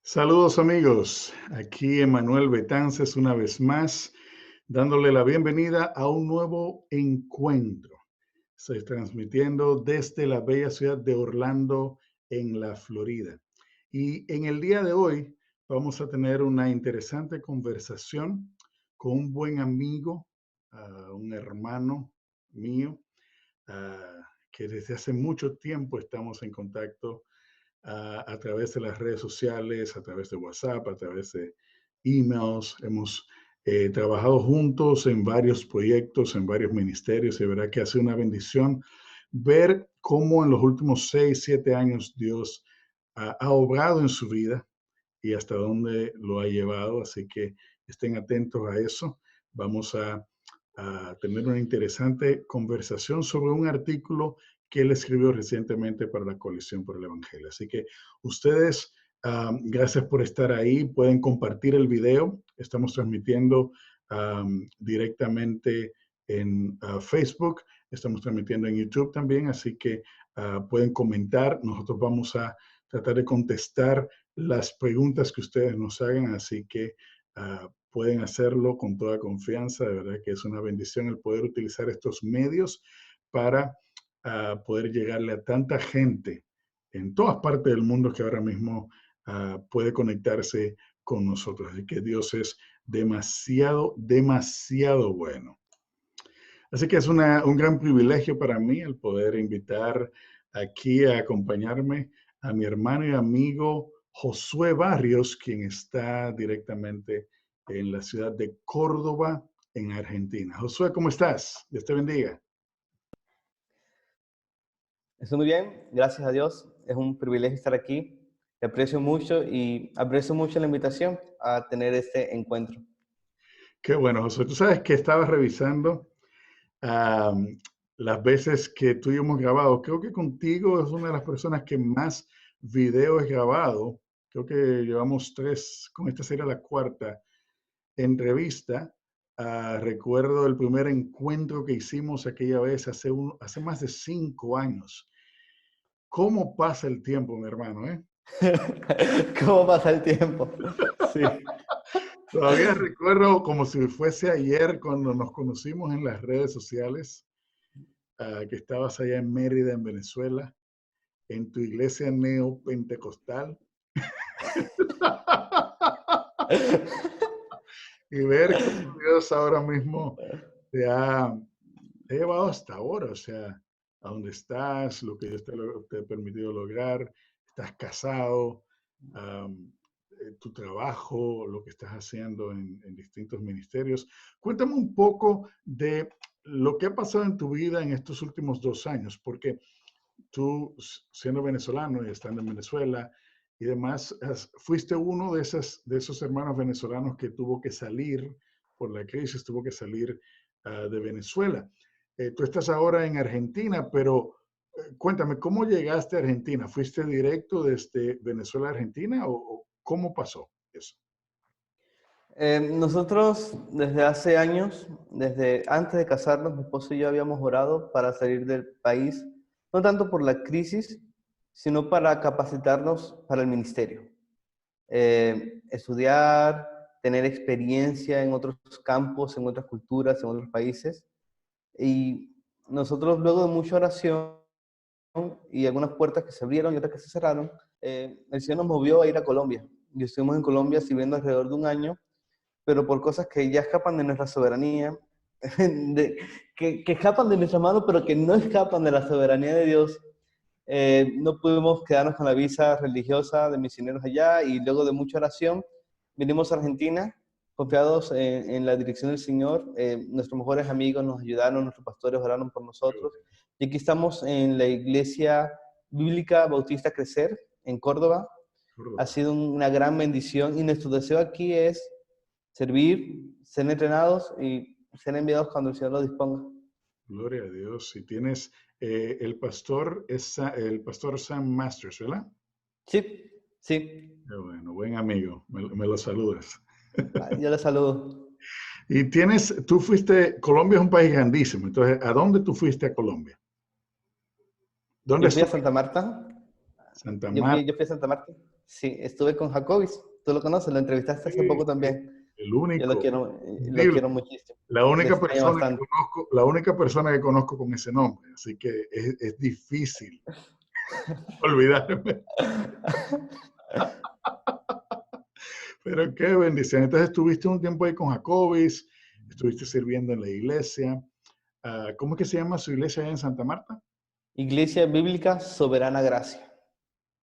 Saludos amigos, aquí Emanuel Betances una vez más, dándole la bienvenida a un nuevo encuentro. Estoy transmitiendo desde la bella ciudad de Orlando, en la Florida. Y en el día de hoy vamos a tener una interesante conversación con un buen amigo, un hermano mío, que desde hace mucho tiempo estamos en contacto a través de las redes sociales, a través de WhatsApp, a través de emails. Hemos trabajado juntos en varios proyectos, en varios ministerios, y de verdad que ha sido una bendición ver cómo en los últimos 6, 7 años Dios ha obrado en su vida y hasta dónde lo ha llevado. Así que estén atentos a eso. Vamos a tener una interesante conversación sobre un artículo que él escribió recientemente para la Coalición por el Evangelio. Así que ustedes, gracias por estar ahí. Pueden compartir el video. Estamos transmitiendo directamente en Facebook. Estamos transmitiendo en YouTube también. Así que pueden comentar. Nosotros vamos a tratar de contestar las preguntas que ustedes nos hagan. Así que pueden hacerlo con toda confianza. De verdad que es una bendición el poder utilizar estos medios para poder llegarle a tanta gente en todas partes del mundo que ahora mismo puede conectarse con nosotros. Así que Dios es demasiado, demasiado bueno. Así que es un gran privilegio para mí el poder invitar aquí a acompañarme a mi hermano y amigo Josué Barrios, quien está directamente en la ciudad de Córdoba, en Argentina. Josué, ¿cómo estás? Dios te bendiga. Estoy muy bien, gracias a Dios. Es un privilegio estar aquí. Te aprecio mucho y aprecio mucho la invitación a tener este encuentro. Qué bueno, Josué. Tú sabes que estaba revisando am, las veces que tú y yo hemos grabado. Creo que contigo es una de las personas que más videos he grabado. Creo que llevamos tres, con esta sería la cuarta entrevista. Recuerdo el primer encuentro que hicimos aquella vez hace más de 5 años. ¿Cómo pasa el tiempo, mi hermano, eh? ¿Cómo pasa el tiempo? Sí. Todavía recuerdo como si fuese ayer cuando nos conocimos en las redes sociales, que estabas allá en Mérida, en Venezuela, en tu iglesia neopentecostal, y ver cómo Dios ahora mismo te ha llevado hasta ahora, o sea, a dónde estás, lo que Dios te ha permitido lograr, estás casado, tu trabajo, lo que estás haciendo en distintos ministerios. Cuéntame un poco de lo que ha pasado en tu vida en estos últimos 2 años, porque tú, siendo venezolano y estando en Venezuela y demás, fuiste uno de esos hermanos venezolanos que tuvo que salir por la crisis, tuvo que salir de Venezuela. Tú estás ahora en Argentina, pero cuéntame, ¿cómo llegaste a Argentina? ¿Fuiste directo desde Venezuela a Argentina o cómo pasó eso? Nosotros desde hace años, desde antes de casarnos, mi esposo y yo habíamos orado para salir del país, no tanto por la crisis, sino para capacitarnos para el ministerio. Estudiar, tener experiencia en otros campos, en otras culturas, en otros países. Y nosotros luego de mucha oración y algunas puertas que se abrieron y otras que se cerraron, el Señor nos movió a ir a Colombia. Y estuvimos en Colombia sirviendo alrededor de un año, pero por cosas que ya escapan de nuestra soberanía, que escapan de nuestra mano, pero que no escapan de la soberanía de Dios. No pudimos quedarnos con la visa religiosa de misioneros allá y luego de mucha oración vinimos a Argentina confiados en la dirección del Señor. Nuestros mejores amigos nos ayudaron, nuestros pastores oraron por nosotros. Y aquí estamos en la Iglesia Bíblica Bautista Crecer, en Córdoba. Ha sido una gran bendición y nuestro deseo aquí es servir, ser entrenados y ser enviados cuando el Señor lo disponga. Gloria a Dios. Y tienes el pastor, el pastor Sam Masters, ¿verdad? Sí, sí. Qué bueno, buen amigo, me lo saludas. Yo les saludo. Y Colombia es un país grandísimo, entonces, ¿a dónde tú fuiste a Colombia? ¿Dónde Yo fui a estuviste? Santa Marta. Santa Yo fui, Marta. yo fui a Santa Marta. Sí, estuve con Jacobis. Tú lo conoces, lo entrevistaste hace Sí, poco sí, también. el Yo único. lo Indiscutible. quiero muchísimo. La Le única extraño persona que bastante. conozco, la única persona que conozco con ese nombre, así que es difícil olvidarme. Pero qué bendición. Entonces estuviste un tiempo ahí con Jacobis, estuviste sirviendo en la iglesia. ¿Cómo es que se llama su iglesia allá en Santa Marta? Iglesia Bíblica Soberana Gracia.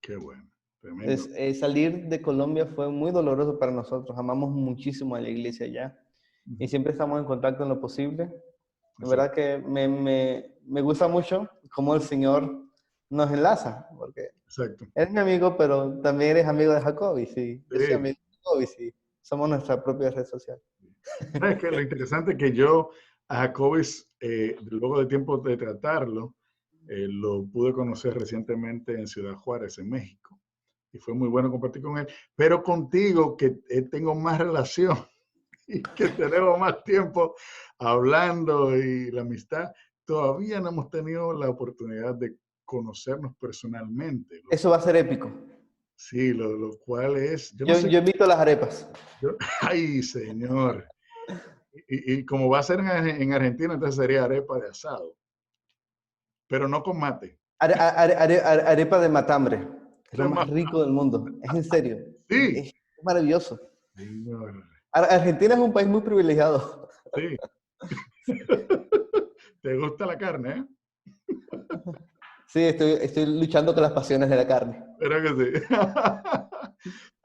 Qué bueno, tremendo. Salir de Colombia fue muy doloroso para nosotros. Amamos muchísimo a la iglesia allá y Ujú. siempre estamos en contacto en lo posible. En Eso, verdad que me gusta mucho cómo el Señor nos enlaza, porque exacto. eres mi amigo, pero también eres amigo de Jacobi, sí. Yo soy Sí. amigo de Jacobi, sí. Somos nuestra propia red social. ¿Sabes qué? Lo interesante es que yo a Jacobis, luego de tiempo de tratarlo, lo pude conocer recientemente en Ciudad Juárez, en México. Y fue muy bueno compartir con él. Pero contigo, que tengo más relación y que tenemos más tiempo hablando y la amistad, todavía no hemos tenido la oportunidad de conocernos personalmente. Eso va a ser épico. Sí, lo cual es, yo no Yo, sé, yo invito a las arepas. ay, señor. Y como va a ser en Argentina, entonces sería arepa de asado, pero no con mate. Arepa de matambre. Es lo De más ma- rico del mundo. Es en serio. Sí, Es maravilloso. señor, Argentina es un país muy privilegiado. sí. ¿Te gusta la carne, eh? Sí, estoy luchando con las pasiones de la carne. Espero que sí.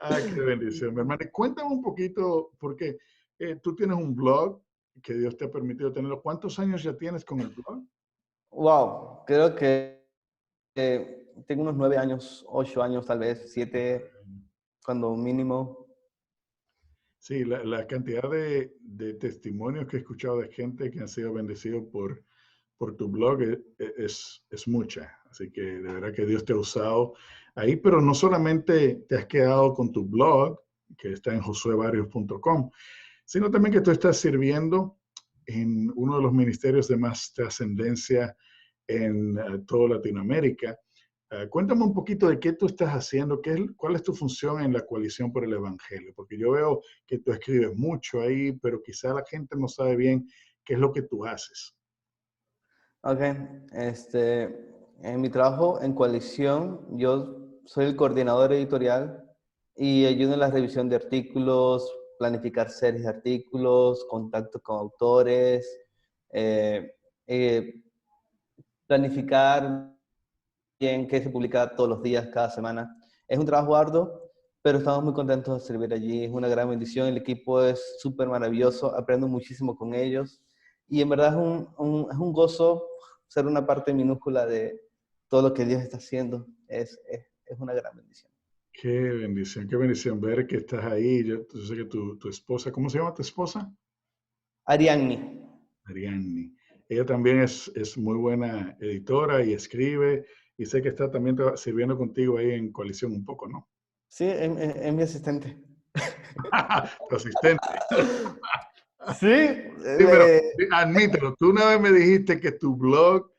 Ah, qué bendición, mi hermano. Y cuéntame un poquito, porque tú tienes un blog que Dios te ha permitido tenerlo. ¿Cuántos años ya tienes con el blog? Wow, creo que tengo unos 9 años, 8 años tal vez, 7, cuando mínimo. Sí, la cantidad de testimonios que he escuchado de gente que han sido bendecidos por tu blog es mucha. Así que de verdad que Dios te ha usado ahí, pero no solamente te has quedado con tu blog, que está en josuebarrios.com, sino también que tú estás sirviendo en uno de los ministerios de más trascendencia en toda Latinoamérica. Cuéntame un poquito de qué tú estás haciendo, cuál es tu función en la coalición por el Evangelio, porque yo veo que tú escribes mucho ahí, pero quizá la gente no sabe bien qué es lo que tú haces. Ok, en mi trabajo en coalición, yo soy el coordinador editorial y ayudo en la revisión de artículos, planificar series de artículos, contacto con autores, eh, eh, planificar bien qué se publica todos los días, cada semana. Es un trabajo arduo, pero estamos muy contentos de servir allí. Es una gran bendición. El equipo es súper maravilloso. Aprendo muchísimo con ellos. Y en verdad es un gozo ser una parte minúscula de todo lo que Dios está haciendo. Es una gran bendición. Qué bendición ver que estás ahí. Yo sé que tu esposa, ¿cómo se llama tu esposa? Ariadne. Ariadne. Ella también es muy buena editora y escribe, y sé que está también sirviendo contigo ahí en coalición un poco, ¿no? Sí, es mi asistente. Tu asistente. Sí, Sí, pero admítelo, tú una vez me dijiste que tu blog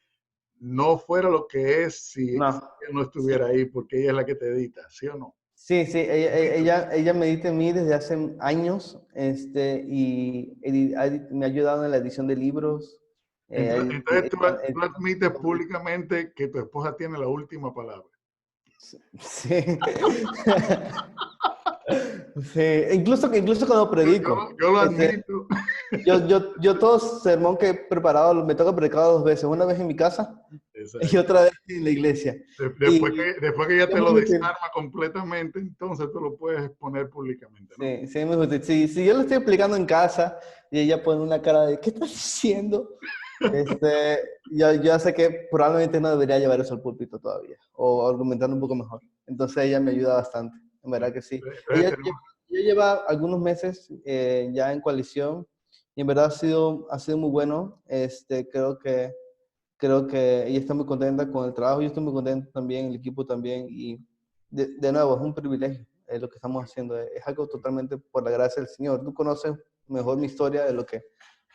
no fuera lo que es si no. ella no estuviera ahí, porque ella es la que te edita, ¿sí o no? Sí, sí, ella medita en mí desde hace años, me ha ayudado en la edición de libros. Entonces tú admites públicamente que tu esposa tiene la última palabra. Sí. Sí, incluso cuando Yo, predico, yo lo admito. yo todo sermón que he preparado me toca predicar 2 veces, una vez en mi casa y Exacto. otra vez en la iglesia. Y Después que ya te es lo muy útil. desarma completamente, entonces tú lo puedes exponer públicamente, ¿no? Sí, sí, es muy útil. Si yo lo estoy explicando en casa y ella pone una cara de ¿qué estás diciendo? Yo sé que probablemente no debería llevar eso al púlpito todavía, o argumentar un poco mejor. Entonces ella me ayuda bastante, en verdad que sí. Entonces tenemos, Ella lleva algunos meses ya en coalición y en verdad ha sido muy bueno. Creo que ella está muy contenta con el trabajo, yo estoy muy contento también, el equipo también, y de nuevo, es un privilegio lo que estamos haciendo, es algo totalmente por la gracia del Señor. Tú conoces mejor mi historia de lo que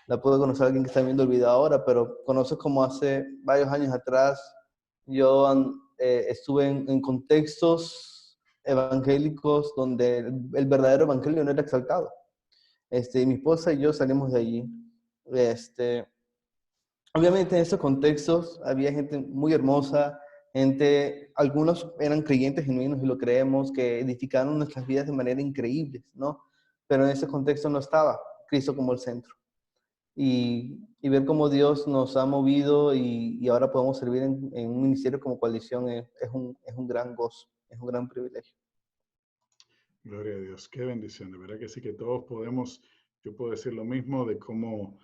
la puede conocer alguien que está viendo el video ahora, pero conoces como hace varios años atrás yo estuve en contextos evangélicos donde el verdadero evangelio no era exaltado. Mi esposa y yo salimos de allí. Obviamente en esos contextos había gente muy hermosa, algunos eran creyentes genuinos y lo creemos, que edificaron nuestras vidas de manera increíble, ¿no? Pero en ese contexto no estaba Cristo como el centro. Y ver cómo Dios nos ha movido y ahora podemos servir en un ministerio como Coalición es un gran gozo, es un gran privilegio. Gloria a Dios, qué bendición. De verdad que sí que todos podemos, yo puedo decir lo mismo de cómo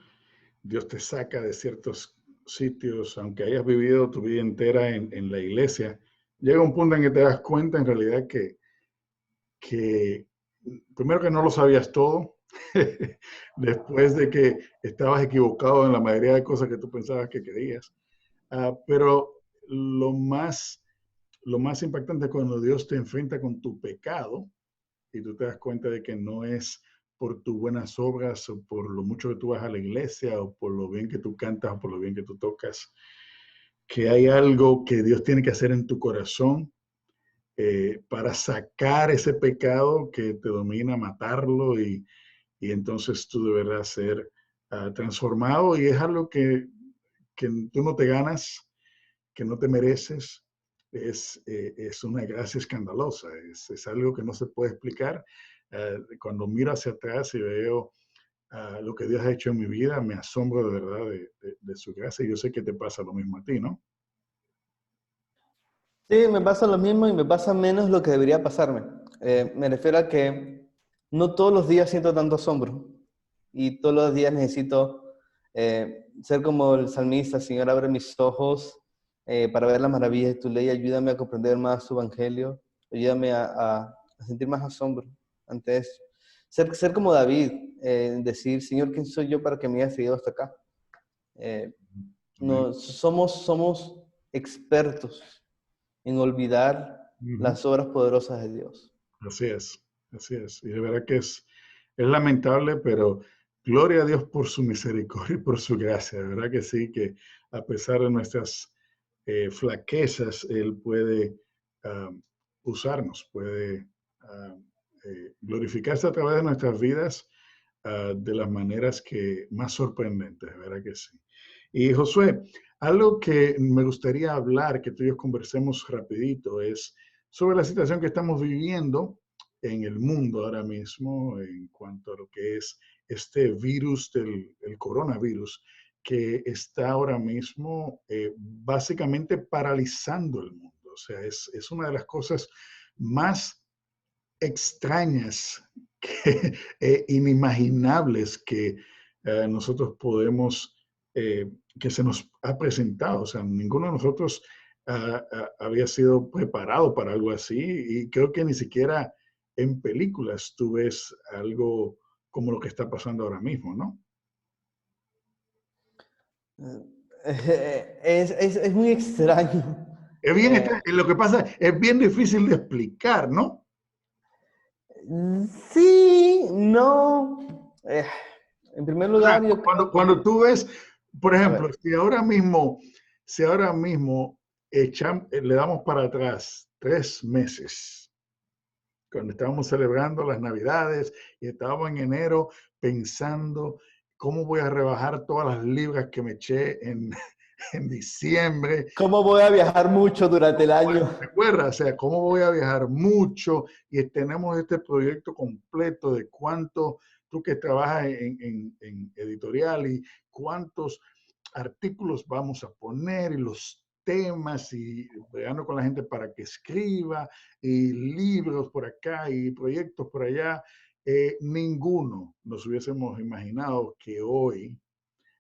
Dios te saca de ciertos sitios, aunque hayas vivido tu vida entera en la iglesia, llega un punto en que te das cuenta en realidad que primero que no lo sabías todo, después de que estabas equivocado en la mayoría de cosas que tú pensabas que querías. Pero lo más impactante es cuando Dios te enfrenta con tu pecado y tú te das cuenta de que no es por tus buenas obras o por lo mucho que tú vas a la iglesia o por lo bien que tú cantas o por lo bien que tú tocas, que hay algo que Dios tiene que hacer en tu corazón para sacar ese pecado que te domina, matarlo y entonces tú deberás ser transformado y es algo que tú no te ganas, que no te mereces, es una gracia escandalosa, es algo que no se puede explicar. Cuando miro hacia atrás y veo lo que Dios ha hecho en mi vida, me asombro de verdad de su gracia y yo sé que te pasa lo mismo a ti, ¿no? Sí, me pasa lo mismo y me pasa menos lo que debería pasarme. Me refiero a que no todos los días siento tanto asombro y todos los días necesito ser como el salmista: Señor, abre mis ojos para ver las maravillas de tu ley, ayúdame a comprender más tu evangelio, ayúdame a sentir más asombro ante eso. Ser como David, decir: Señor, ¿quién soy yo para que me hayas traído hasta acá? Amén. No, somos expertos en olvidar Ujú. las obras poderosas de Dios. Así es, así es. Y de verdad que es lamentable, pero gloria a Dios por su misericordia y por su gracia. De verdad que sí, que a pesar de nuestras flaquezas, Él puede ah, usarnos, puede ah, glorificarse a través de nuestras vidas de las maneras que más sorprendentes, de verdad que sí. Y Josué, algo que me gustaría hablar, que tú y yo conversemos rapidito, es sobre la situación que estamos viviendo en el mundo ahora mismo en cuanto a lo que es este virus el coronavirus que está ahora mismo básicamente paralizando el mundo. O sea, es una de las cosas más extrañas, que, inimaginables que nosotros podemos, que se nos ha presentado. O sea, ninguno de nosotros había sido preparado para algo así y creo que ni siquiera en películas tú ves algo como lo que está pasando ahora mismo, ¿no? Es muy extraño. Es bien, Eh, lo que pasa es bien difícil de explicar, ¿no? sí, no. En primer O sea, lugar, yo creo cuando que, tú ves, por a ejemplo, ver, si ahora mismo le damos para atrás 3 meses, cuando estábamos celebrando las Navidades y estábamos en enero pensando cómo voy a rebajar todas las libras que me eché en diciembre. ¿cómo voy a viajar mucho durante el año? ¿Te acuerdas? O sea, cómo voy a viajar mucho y tenemos este proyecto completo de cuánto tú que trabajas en editorial y cuántos artículos vamos a poner y los temas y pegando con la gente para que escriba y libros por acá y proyectos por allá. Ninguno nos hubiésemos imaginado que hoy,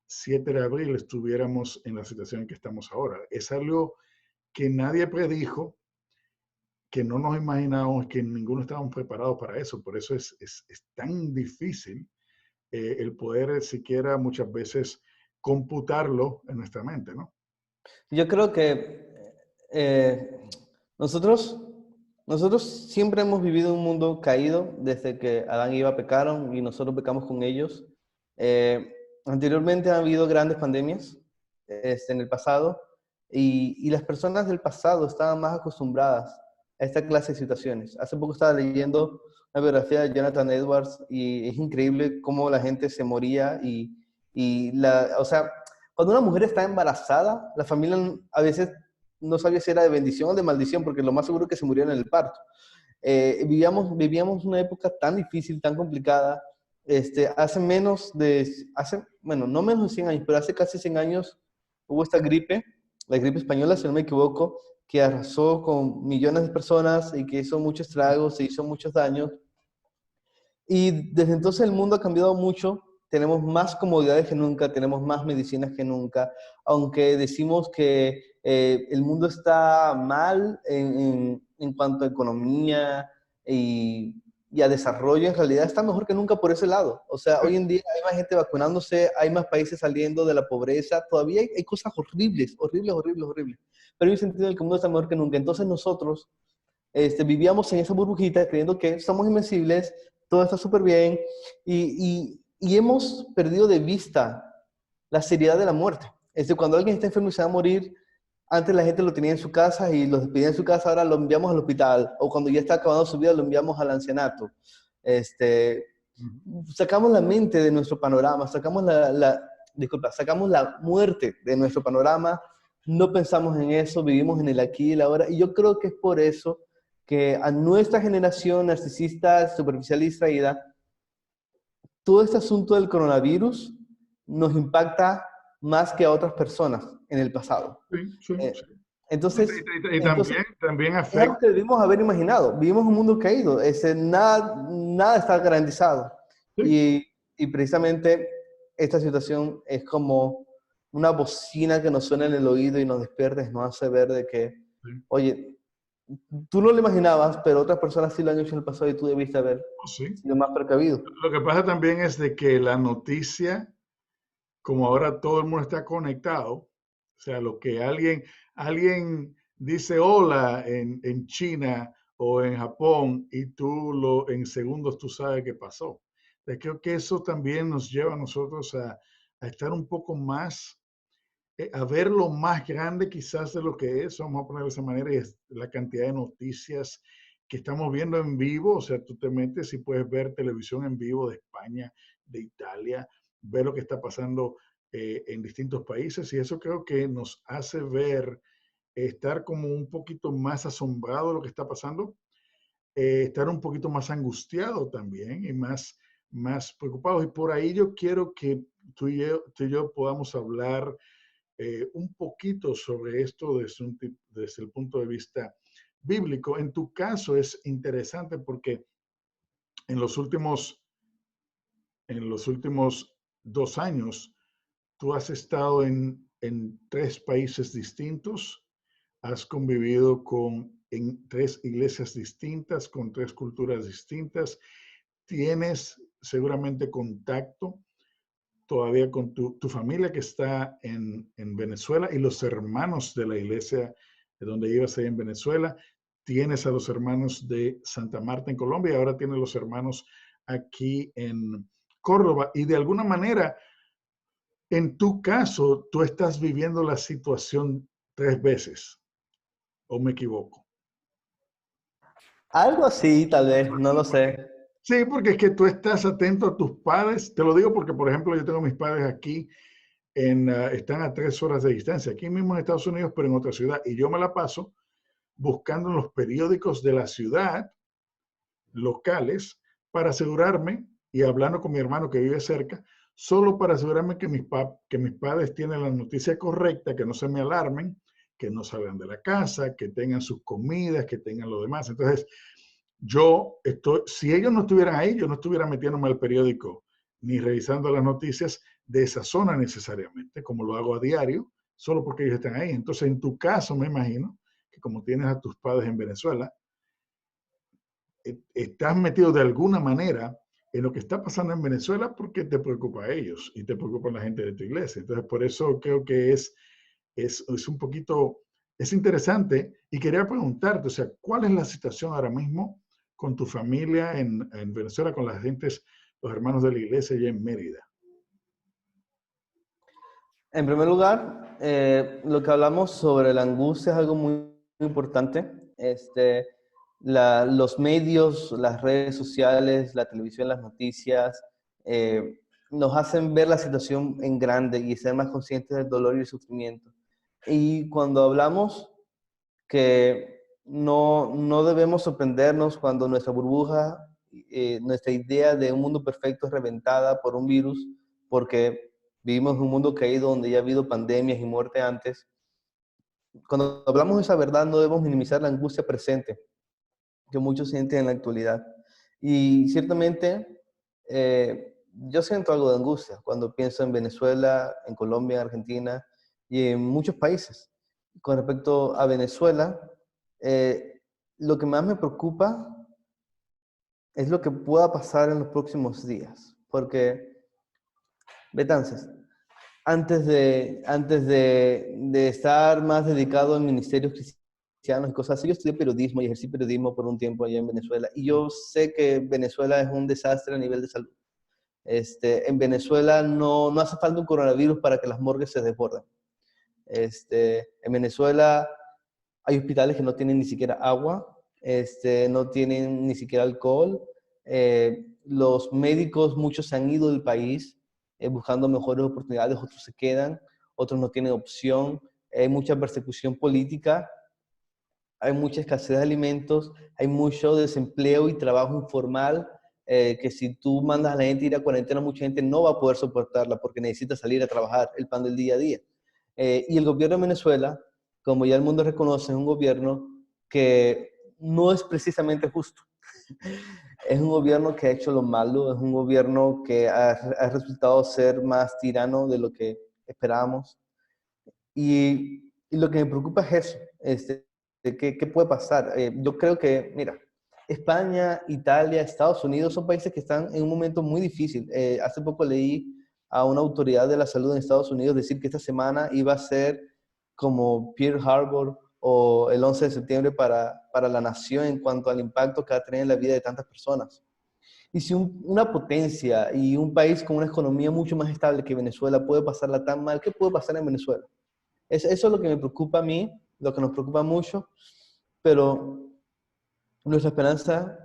7 de abril, estuviéramos en la situación en que estamos ahora. Es algo que nadie predijo, que no nos imaginábamos, que ninguno estábamos preparados para eso. Por eso es tan difícil el poder siquiera muchas veces computarlo en nuestra mente, ¿no? Yo creo que eh, nosotros, nosotros siempre hemos vivido un mundo caído desde que Adán y Eva pecaron y nosotros pecamos con ellos. Anteriormente han habido grandes pandemias en el pasado y las personas del pasado estaban más acostumbradas a esta clase de situaciones. Hace poco estaba leyendo una biografía de Jonathan Edwards y es increíble cómo la gente se moría o sea, cuando una mujer está embarazada, la familia a veces no sabía si era de bendición o de maldición, porque lo más seguro es que se murieron en el parto. Vivíamos una época tan difícil, tan complicada. Bueno, no menos de 100 años, pero hace casi 100 años hubo esta gripe, la gripe española, si no me equivoco, que arrasó con millones de personas y que hizo muchos estragos, se hizo muchos daños. Y desde entonces el mundo ha cambiado mucho, tenemos más comodidades que nunca, tenemos más medicinas que nunca, aunque decimos que el mundo está mal en cuanto a economía y a desarrollo, en realidad está mejor que nunca por ese lado. O sea, hoy en día hay más gente vacunándose, hay más países saliendo de la pobreza, todavía hay cosas horribles, horribles, horribles, horribles, pero hay un sentido en el que el mundo está mejor que nunca. Entonces nosotros vivíamos en esa burbujita creyendo que somos invencibles, todo está súper bien y hemos perdido de vista la seriedad de la muerte. Cuando alguien está enfermo y se va a morir, antes la gente lo tenía en su casa y lo despedía en su casa, ahora lo enviamos al hospital, o cuando ya está acabando su vida lo enviamos al ancianato. Sacamos la mente de nuestro panorama, sacamos la muerte de nuestro panorama, no pensamos en eso, vivimos en el aquí y el ahora, y yo creo que es por eso que a nuestra generación narcisista, superficial y distraída, todo este asunto del coronavirus nos impacta más que a otras personas en el pasado. Sí, sí, Eh, sí. entonces, Y también es algo afecta. que debimos haber imaginado. Vivimos en un mundo caído. Nada está garantizado. Sí, Y precisamente esta situación es como una bocina que nos suena en el oído y nos despierta y nos hace ver de que, sí, oye, tú no lo imaginabas, pero otras personas sí lo han hecho en el pasado y tú debiste haber sí. sido más precavido. Lo que pasa también es de que la noticia, como ahora todo el mundo está conectado, o sea, lo que alguien dice hola en China o en Japón y en segundos tú sabes qué pasó. Creo que eso también nos lleva a nosotros a estar un poco más, a ver lo más grande quizás de lo que es, vamos a ponerlo de esa manera, y es la cantidad de noticias que estamos viendo en vivo. O sea, tú te metes y puedes ver televisión en vivo de España, de Italia, ver lo que está pasando en distintos países, y eso creo que nos hace ver, estar como un poquito más asombrado de lo que está pasando, estar un poquito más angustiado también y más preocupados. Y por ahí yo quiero que tú y yo podamos hablar un poquito sobre esto desde el punto de vista bíblico. En tu caso es interesante porque en los últimos, en los últimos 2 años tú has estado en 3 países distintos, has convivido en 3 iglesias distintas, con 3 culturas distintas, tienes seguramente contacto todavía con tu familia que está en Venezuela y los hermanos de la iglesia de donde ibas ahí en Venezuela. Tienes a los hermanos de Santa Marta en Colombia y ahora tienes los hermanos aquí en Córdoba. Y de alguna manera, en tu caso, tú estás viviendo la situación 3 veces, ¿o me equivoco? Algo así, tal vez, no lo sé. Sí, porque es que tú estás atento a tus padres. Te lo digo porque, por ejemplo, yo tengo mis padres aquí están a 3 horas de distancia, aquí mismo en Estados Unidos, pero en otra ciudad. Y yo me la paso buscando en los periódicos de la ciudad locales para asegurarme y hablando con mi hermano que vive cerca, solo para asegurarme que mis padres tienen la noticia correcta, que no se me alarmen, que no salgan de la casa, que tengan sus comidas, que tengan lo demás. Entonces, si ellos no estuvieran ahí, yo no estuviera metiéndome al periódico ni revisando las noticias de esa zona necesariamente, como lo hago a diario, solo porque ellos están ahí. Entonces, en tu caso, me imagino que como tienes a tus padres en Venezuela, estás metido de alguna manera en lo que está pasando en Venezuela porque te preocupa a ellos y te preocupa a la gente de tu iglesia. Entonces, por eso creo que es un poquito, es interesante y quería preguntarte, o sea, ¿cuál es la situación ahora mismo con tu familia en Venezuela, con las gentes, los hermanos de la iglesia allá en Mérida? En primer lugar, lo que hablamos sobre la angustia es algo muy, muy importante. los medios, las redes sociales, la televisión, las noticias, nos hacen ver la situación en grande y ser más conscientes del dolor y el sufrimiento. Y cuando hablamos que no debemos sorprendernos cuando nuestra burbuja, nuestra idea de un mundo perfecto es reventada por un virus, porque vivimos en un mundo caído donde ya ha habido pandemias y muerte antes. Cuando hablamos de esa verdad, no debemos minimizar la angustia presente que muchos sienten en la actualidad. Y ciertamente, yo siento algo de angustia cuando pienso en Venezuela, en Colombia, en Argentina y en muchos países. Con respecto a Venezuela, lo que más me preocupa es lo que pueda pasar en los próximos días. Porque, Betances, antes de estar más dedicado en ministerios cristianos y cosas así, yo estudié periodismo y ejercí periodismo por un tiempo allá en Venezuela. Y yo sé que Venezuela es un desastre a nivel de salud. En Venezuela no hace falta un coronavirus para que las morgues se desborden. En Venezuela hay hospitales que no tienen ni siquiera agua, no tienen ni siquiera alcohol. Los médicos, muchos se han ido del país buscando mejores oportunidades, otros se quedan, otros no tienen opción. Hay mucha persecución política, hay mucha escasez de alimentos, hay mucho desempleo y trabajo informal, que si tú mandas a la gente a ir a cuarentena, mucha gente no va a poder soportarla porque necesita salir a trabajar, el pan del día a día. Y el gobierno de Venezuela, como ya el mundo reconoce, es un gobierno que no es precisamente justo. Es un gobierno que ha hecho lo malo, es un gobierno que ha resultado ser más tirano de lo que esperábamos. Y lo que me preocupa es eso, ¿qué puede pasar? Yo creo que, mira, España, Italia, Estados Unidos son países que están en un momento muy difícil. Hace poco leí a una autoridad de la salud en Estados Unidos decir que esta semana iba a ser como Pearl Harbor o el 11 de septiembre para la nación en cuanto al impacto que va a tener en la vida de tantas personas. Y si una potencia y un país con una economía mucho más estable que Venezuela puede pasarla tan mal, ¿qué puede pasar en Venezuela? Eso es lo que me preocupa a mí, lo que nos preocupa mucho, pero nuestra esperanza,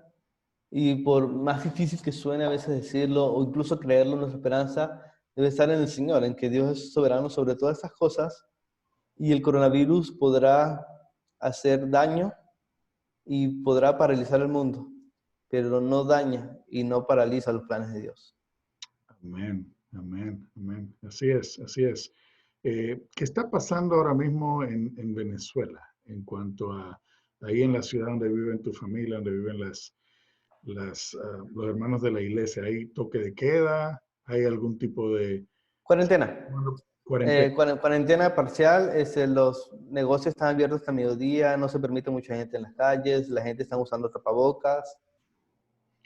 y por más difícil que suene a veces decirlo o incluso creerlo, nuestra esperanza debe estar en el Señor, en que Dios es soberano sobre todas estas cosas y el coronavirus podrá hacer daño y podrá paralizar el mundo, pero no daña y no paraliza los planes de Dios. Amén, amén, amén. Así es, así es. ¿Qué está pasando ahora mismo en Venezuela en cuanto a ahí en la ciudad donde viven tu familia, donde viven los hermanos de la iglesia? ¿Hay toque de queda? ¿Hay algún tipo de Cuarentena. cuarentena? Cuarentena parcial, los negocios están abiertos hasta mediodía, no se permite mucha gente en las calles, la gente está usando tapabocas.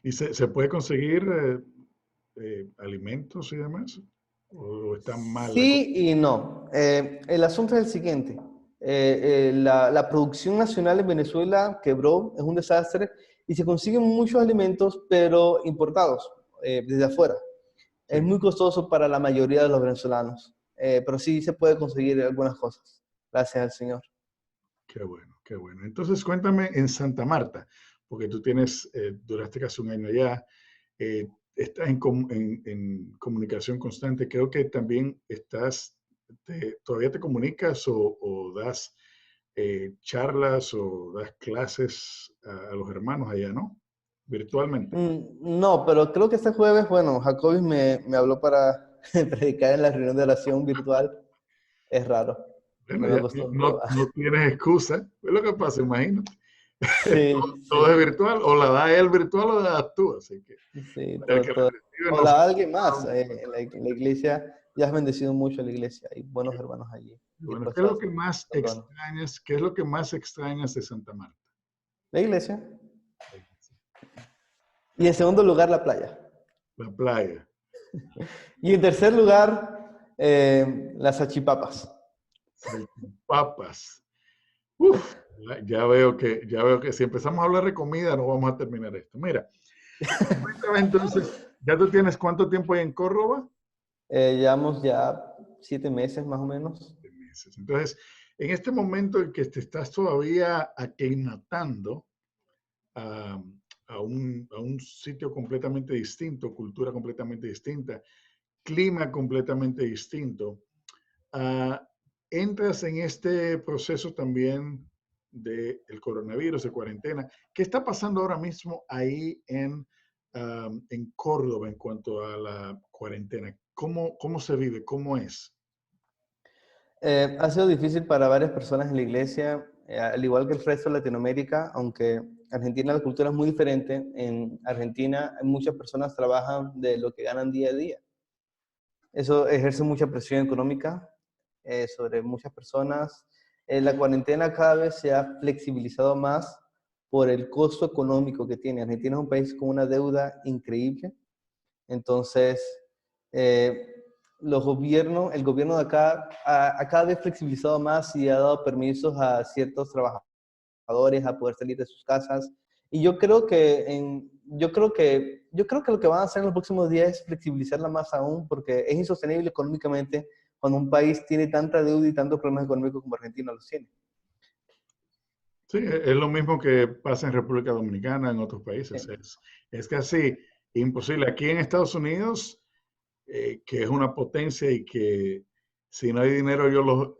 ¿Y se puede conseguir alimentos y demás? ¿O está mal la cosa? Sí y no. El asunto es el siguiente. La producción nacional en Venezuela quebró, es un desastre, y se consiguen muchos alimentos, pero importados desde afuera. Es Sí, muy costoso para la mayoría de los venezolanos, pero sí se puede conseguir algunas cosas, gracias al Señor. qué bueno, qué bueno. Entonces cuéntame en Santa Marta, porque tú duraste casi un año allá, estás en comunicación constante. Creo que también todavía te comunicas o das charlas o das clases a los hermanos allá, ¿no? Virtualmente. No, pero creo que este jueves, bueno, Jacobis me habló para predicar en la reunión de oración virtual. Es raro, Bueno, no me ya acostumbro. no tienes excusa. Es lo que pasa, imagínate. Sí, Todo es sí, virtual, o la da él virtual o la das tú, así que sí, el todo, que la todo. recibe no se Hola, alguien más. sabe. En la iglesia, ya has bendecido mucho a la iglesia. Hay buenos hermanos allí, Bueno, ¿qué es dispuestos a lo que hacer más lo bueno. extrañas? ¿Qué es lo que más extrañas de Santa Marta? La iglesia. Y en segundo lugar, la playa. La playa, Y en tercer lugar, las salchipapas. papas. Uf, ya veo que si empezamos a hablar de comida no vamos a terminar esto. Mira, cuéntame entonces, ¿ya tú tienes cuánto tiempo ahí en Córdoba? Llevamos ya 7 meses más o menos. De meses. Entonces, en este momento en que te estás todavía aclimatando, a, a un sitio completamente distinto, cultura completamente distinta, clima completamente distinto. Ah, entras en este proceso también del coronavirus, de cuarentena. ¿Qué está pasando ahora mismo ahí en Córdoba en cuanto a la cuarentena? ¿Cómo se vive? ¿Cómo es? Ha sido difícil para varias personas en la iglesia, al igual que el resto de Latinoamérica, aunque Argentina la cultura es muy diferente. En Argentina muchas personas trabajan de lo que ganan día a día. Eso ejerce mucha presión económica sobre muchas personas. La cuarentena cada vez se ha flexibilizado más por el costo económico que tiene. Argentina es un país con una deuda increíble. Entonces, eh, el gobierno de acá ha cada vez flexibilizado más y ha dado permisos a ciertos trabajadores a poder salir de sus casas. Y yo creo que lo que van a hacer en los próximos días es flexibilizarla más aún, porque es insostenible económicamente cuando un país tiene tanta deuda y tantos problemas económicos como Argentina los tiene. Sí, es lo mismo que pasa en República Dominicana, en otros países. Sí, Es casi imposible. Aquí en Estados Unidos, que es una potencia y que si no hay dinero ellos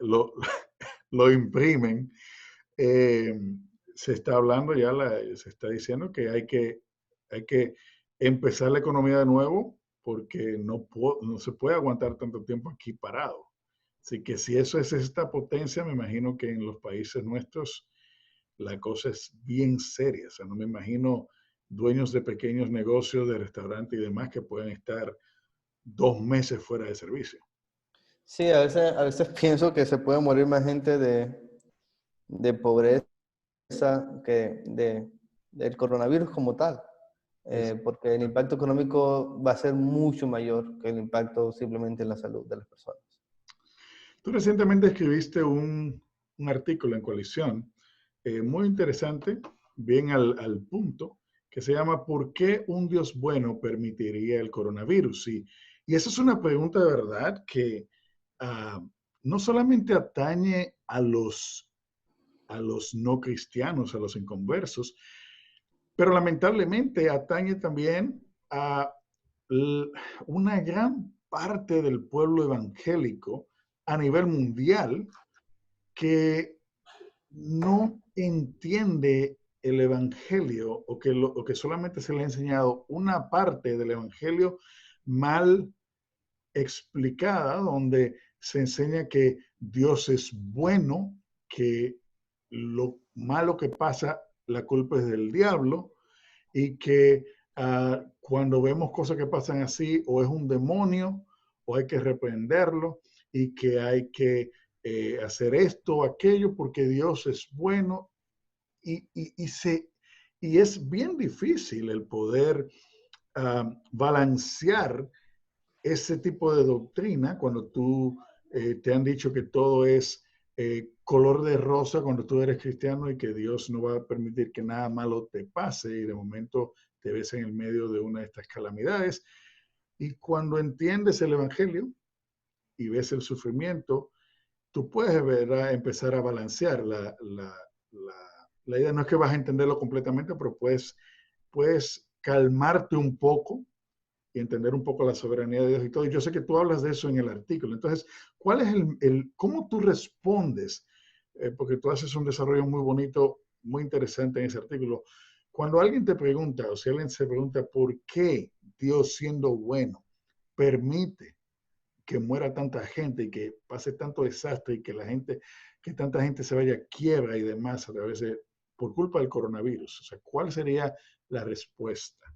lo imprimen, eh, se está hablando ya, se está diciendo que hay que empezar la economía de nuevo porque no se puede aguantar tanto tiempo aquí parado. Así que si eso es esta potencia, me imagino que en los países nuestros la cosa es bien seria. O sea, no me imagino dueños de pequeños negocios, de restaurantes y demás que pueden estar 2 meses fuera de servicio. sí, a veces pienso que se puede morir más gente de pobreza que del coronavirus como tal, Es, porque el impacto económico va a ser mucho mayor que el impacto simplemente en la salud de las personas. Tú recientemente escribiste un artículo en Coalición muy interesante, bien al punto, que se llama ¿Por qué un Dios bueno permitiría el coronavirus? Y esa es una pregunta de verdad que uh, no solamente atañe a los no cristianos, a los inconversos, pero lamentablemente atañe también a una gran parte del pueblo evangélico a nivel mundial que no entiende el evangelio o que solamente se le ha enseñado una parte del evangelio mal explicada, donde se enseña que Dios es bueno, que lo malo que pasa, la culpa es del diablo, y que cuando vemos cosas que pasan así, o es un demonio, o hay que reprenderlo, y que hay que hacer esto o aquello porque Dios es bueno, y, y, y, se, y es bien difícil el poder balancear ese tipo de doctrina cuando tú te han dicho que todo es color de rosa cuando tú eres cristiano y que Dios no va a permitir que nada malo te pase y de momento te ves en el medio de una de estas calamidades. Y cuando entiendes el Evangelio y ves el sufrimiento, tú puedes empezar a balancear la idea. No es que vas a entenderlo completamente, pero puedes calmarte un poco y entender un poco la soberanía de Dios y todo. Y yo sé que tú hablas de eso en el artículo. Entonces, ¿cuál es cómo tú respondes? Porque tú haces un desarrollo muy bonito, muy interesante en ese artículo. Cuando alguien te pregunta, o si alguien se pregunta por qué Dios siendo bueno permite que muera tanta gente y que pase tanto desastre y que que tanta gente se vaya a quiebra y demás a través por culpa del coronavirus. O sea, ¿cuál sería la respuesta?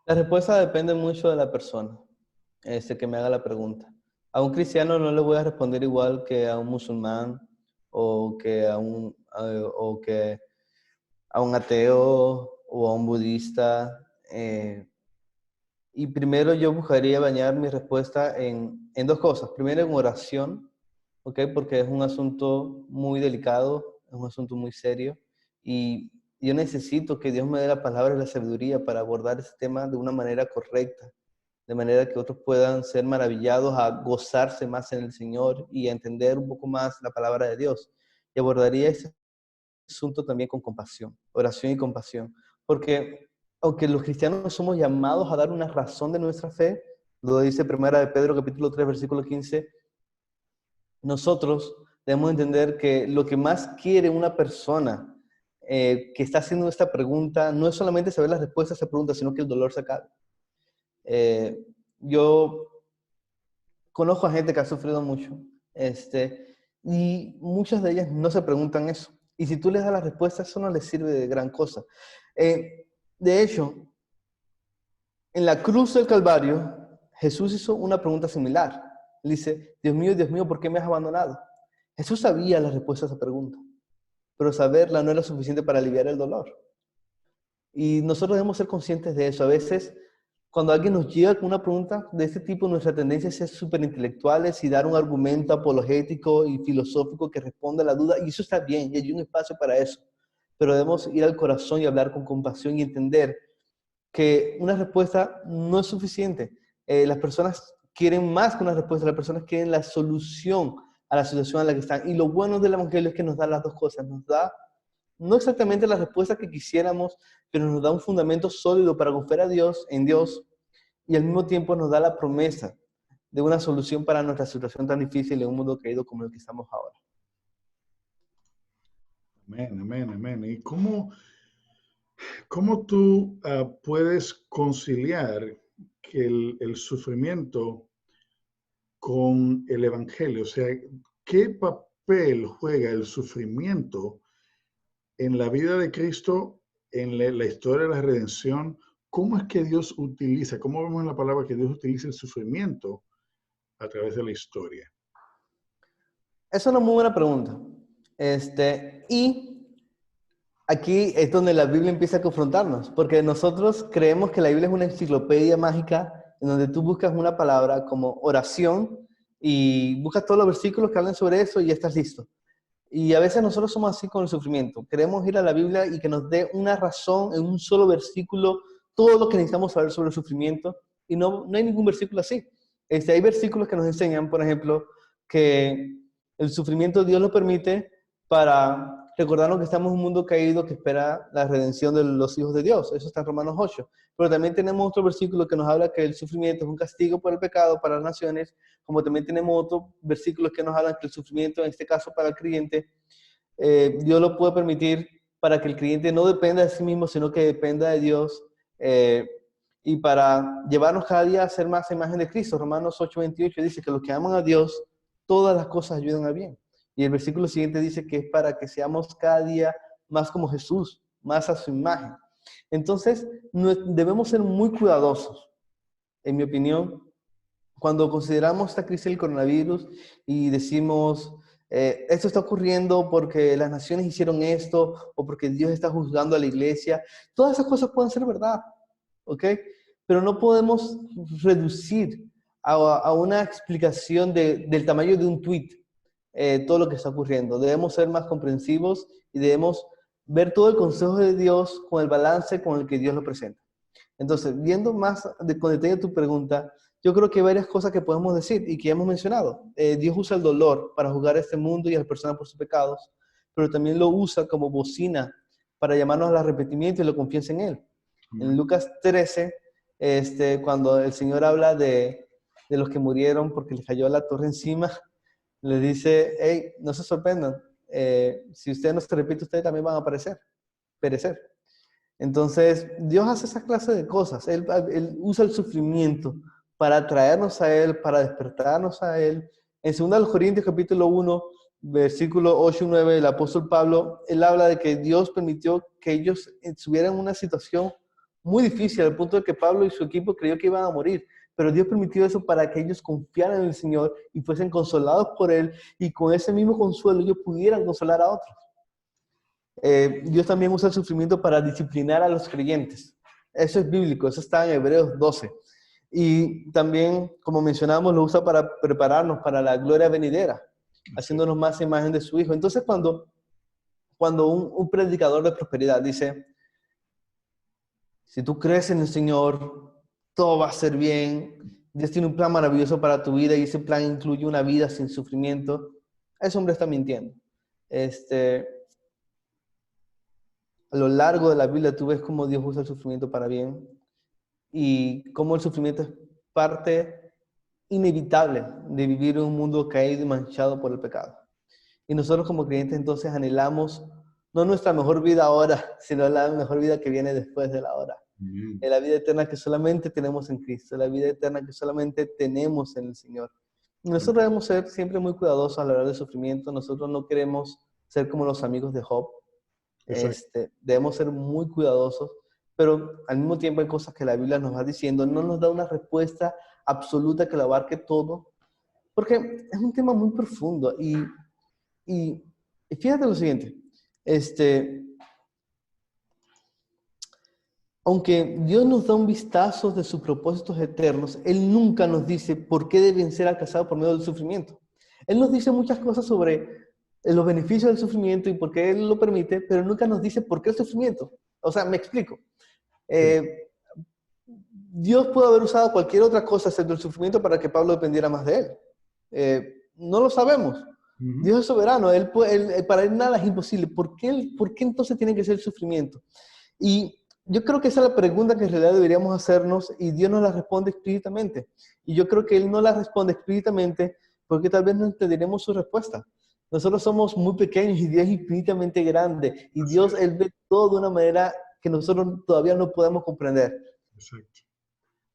La respuesta depende mucho de la persona que me haga la pregunta. A un cristiano no le voy a responder igual que a un musulmán o que o que a un ateo o a un budista. Y primero yo buscaría bañar mi respuesta en dos cosas. Primero en oración, ¿ok? Porque es un asunto muy delicado, es un asunto muy serio. Y yo necesito que Dios me dé la palabra y la sabiduría para abordar ese tema de una manera correcta, de manera que otros puedan ser maravillados, a gozarse más en el Señor y a entender un poco más la palabra de Dios. Y abordaría ese asunto también con compasión, oración y compasión. Porque aunque los cristianos somos llamados a dar una razón de nuestra fe, lo dice Primera de Pedro capítulo 3, versículo 15, nosotros debemos entender que lo que más quiere una persona que está haciendo esta pregunta no es solamente saber las respuestas a esa pregunta, sino que el dolor se acabe. Yo conozco a gente que ha sufrido mucho, y muchas de ellas no se preguntan eso. Y si tú les das la respuesta, eso no les sirve de gran cosa. De hecho, en la cruz del Calvario, Jesús hizo una pregunta similar. Él dice, Dios mío, ¿por qué me has abandonado? Jesús sabía la respuesta a esa pregunta, pero saberla no era suficiente para aliviar el dolor. Y nosotros debemos ser conscientes de eso. A veces, cuando alguien nos llega con una pregunta de este tipo, nuestra tendencia es ser súper intelectuales y dar un argumento apologético y filosófico que responda a la duda, y eso está bien, y hay un espacio para eso. Pero debemos ir al corazón y hablar con compasión y entender que una respuesta no es suficiente. Las personas quieren más que una respuesta, las personas quieren la solución a la situación en la que están. Y lo bueno del Evangelio es que nos da las dos cosas. Nos da no exactamente la respuesta que quisiéramos, pero nos da un fundamento sólido para confiar a Dios, en Dios, y al mismo tiempo nos da la promesa de una solución para nuestra situación tan difícil en un mundo caído como el que estamos ahora. Amén, amén, amén. ¿Y cómo tú puedes conciliar que el sufrimiento con el Evangelio? O sea, ¿qué papel juega el sufrimiento en la vida de Cristo, en la historia de la redención? ¿Cómo es que Dios utiliza, cómo vemos en la palabra que Dios utiliza el sufrimiento a través de la historia? Esa es una muy buena pregunta. Y aquí es donde la Biblia empieza a confrontarnos, porque nosotros creemos que la Biblia es una enciclopedia mágica en donde tú buscas una palabra como oración y buscas todos los versículos que hablan sobre eso y ya estás listo. Y a veces nosotros somos así con el sufrimiento. Queremos ir a la Biblia y que nos dé una razón en un solo versículo, todo lo que necesitamos saber sobre el sufrimiento, y no hay ningún versículo así. Hay versículos que nos enseñan, por ejemplo, que el sufrimiento Dios lo permite para recordarnos que estamos en un mundo caído que espera la redención de los hijos de Dios. Eso está en Romanos 8. Pero también tenemos otro versículo que nos habla que el sufrimiento es un castigo por el pecado para las naciones, como también tenemos otros versículos que nos hablan que el sufrimiento, en este caso para el creyente, Dios lo puede permitir para que el creyente no dependa de sí mismo, sino que dependa de Dios, y para llevarnos cada día a ser más a imagen de Cristo. Romanos 8:28 dice que los que aman a Dios, todas las cosas ayudan a bien. Y el versículo siguiente dice que es para que seamos cada día más como Jesús, más a su imagen. Entonces, debemos ser muy cuidadosos, en mi opinión, cuando consideramos esta crisis del coronavirus y decimos, esto está ocurriendo porque las naciones hicieron esto o porque Dios está juzgando a la iglesia. Todas esas cosas pueden ser verdad, ¿ok? Pero no podemos reducir a una explicación del tamaño de un tweet todo lo que está ocurriendo. Debemos ser más comprensivos y debemos ver todo el consejo de Dios con el balance con el que Dios lo presenta. Entonces, viendo más con detalle tu pregunta, yo creo que hay varias cosas que podemos decir y que hemos mencionado. Dios usa el dolor para juzgar a este mundo y a las personas por sus pecados, pero también lo usa como bocina para llamarnos al arrepentimiento y la confianza en Él. En Lucas 13, cuando el Señor habla de los que murieron porque les cayó la torre encima, le dice, hey, no se sorprendan, si ustedes no se arrepienten, ustedes también van a perecer. Entonces, Dios hace esa clase de cosas. Él usa el sufrimiento para traernos a Él, para despertarnos a Él. En 2 Corintios capítulo 1, versículo 8 y 9, el apóstol Pablo, él habla de que Dios permitió que ellos estuvieran en una situación muy difícil, al punto de que Pablo y su equipo creyó que iban a morir. Pero Dios permitió eso para que ellos confiaran en el Señor y fuesen consolados por Él, y con ese mismo consuelo ellos pudieran consolar a otros. Dios también usa el sufrimiento para disciplinar a los creyentes. Eso es bíblico, eso está en Hebreos 12. Y también, como mencionamos, lo usa para prepararnos para la gloria venidera, haciéndonos más imagen de su Hijo. Entonces, cuando un predicador de prosperidad dice, si tú crees en el Señor, todo va a ser bien, Dios tiene un plan maravilloso para tu vida y ese plan incluye una vida sin sufrimiento, ese hombre está mintiendo. a lo largo de la Biblia tú ves cómo Dios usa el sufrimiento para bien y cómo el sufrimiento es parte inevitable de vivir en un mundo caído y manchado por el pecado. Y nosotros como creyentes entonces anhelamos no nuestra mejor vida ahora, sino la mejor vida que viene después de la hora. Amén. Es la vida eterna que solamente tenemos en Cristo, la vida eterna que solamente tenemos en el Señor. Y nosotros debemos ser siempre muy cuidadosos a la hora del sufrimiento. Nosotros no queremos ser como los amigos de Job. Exacto. Debemos ser muy cuidadosos, pero al mismo tiempo hay cosas que la Biblia nos va diciendo, no nos da una respuesta absoluta que lo abarque todo, porque es un tema muy profundo y fíjate lo siguiente, aunque Dios nos da un vistazo de sus propósitos eternos, Él nunca nos dice por qué deben ser alcanzados por medio del sufrimiento. Él nos dice muchas cosas sobre los beneficios del sufrimiento y por qué Él lo permite, pero nunca nos dice por qué el sufrimiento. O sea, me explico. Sí. Dios pudo haber usado cualquier otra cosa excepto el sufrimiento para que Pablo dependiera más de Él. No lo sabemos. Ujú. Dios es soberano. Para Él nada es imposible. ¿Por qué entonces tiene que ser el sufrimiento? Y yo creo que esa es la pregunta que en realidad deberíamos hacernos y Dios nos la responde explícitamente. Y yo creo que Él no la responde explícitamente porque tal vez no entenderemos su respuesta. Nosotros somos muy pequeños y Dios es infinitamente grande. Y Así Dios, es. Él ve todo de una manera que nosotros todavía no podemos comprender. Exacto.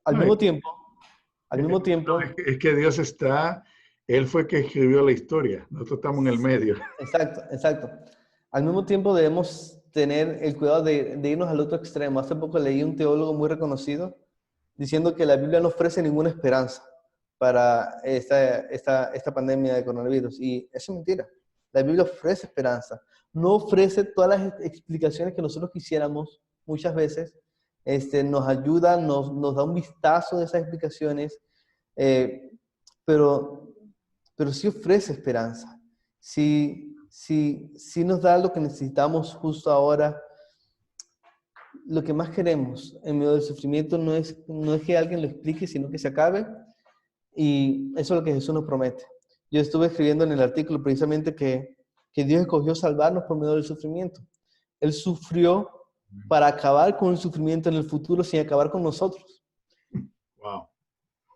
Al No, mismo tiempo, al mismo es tiempo, que, es que Dios está, Él fue que escribió la historia. Nosotros estamos en el medio. exacto, exacto. Al mismo tiempo debemos tener el cuidado de irnos al otro extremo. Hace poco leí un teólogo muy reconocido diciendo que la Biblia no ofrece ninguna esperanza para esta pandemia de coronavirus. Y eso es mentira. La Biblia ofrece esperanza. No ofrece todas las explicaciones que nosotros quisiéramos muchas veces. Nos ayuda, nos da un vistazo de esas explicaciones, eh, pero, pero sí ofrece esperanza. Sí nos da lo que necesitamos justo ahora. Lo que más queremos en medio del sufrimiento no es que alguien lo explique, sino que se acabe. Y eso es lo que Jesús nos promete. Yo estuve escribiendo en el artículo precisamente que Dios escogió salvarnos por medio del sufrimiento. Él sufrió para acabar con el sufrimiento en el futuro sin acabar con nosotros. Wow.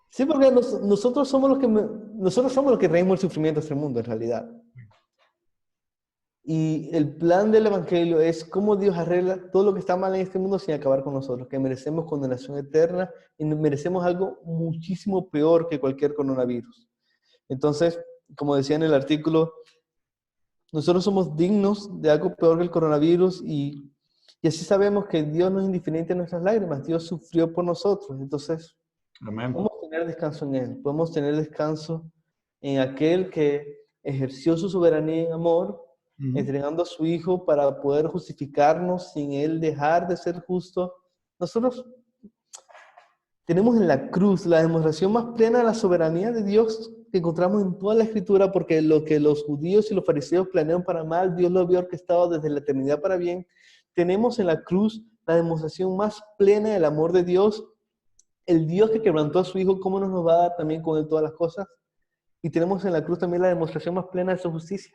Sí, porque nosotros somos los que traemos el sufrimiento a este mundo en realidad. Y el plan del Evangelio es cómo Dios arregla todo lo que está mal en este mundo sin acabar con nosotros, que merecemos condenación eterna y merecemos algo muchísimo peor que cualquier coronavirus. Entonces, como decía en el artículo, nosotros somos dignos de algo peor que el coronavirus y así sabemos que Dios no es indiferente a nuestras lágrimas, Dios sufrió por nosotros. Entonces, Amén. podemos tener descanso en Él, podemos tener descanso en aquel que ejerció su soberanía en amor, Ujú. entregando a su Hijo para poder justificarnos sin Él dejar de ser justo. Nosotros tenemos en la cruz la demostración más plena de la soberanía de Dios que encontramos en toda la Escritura, porque lo que los judíos y los fariseos planearon para mal, Dios lo había orquestado desde la eternidad para bien. Tenemos en la cruz la demostración más plena del amor de Dios, el Dios que quebrantó a su Hijo, ¿cómo no nos va a dar también con Él todas las cosas? Y tenemos en la cruz también la demostración más plena de su justicia,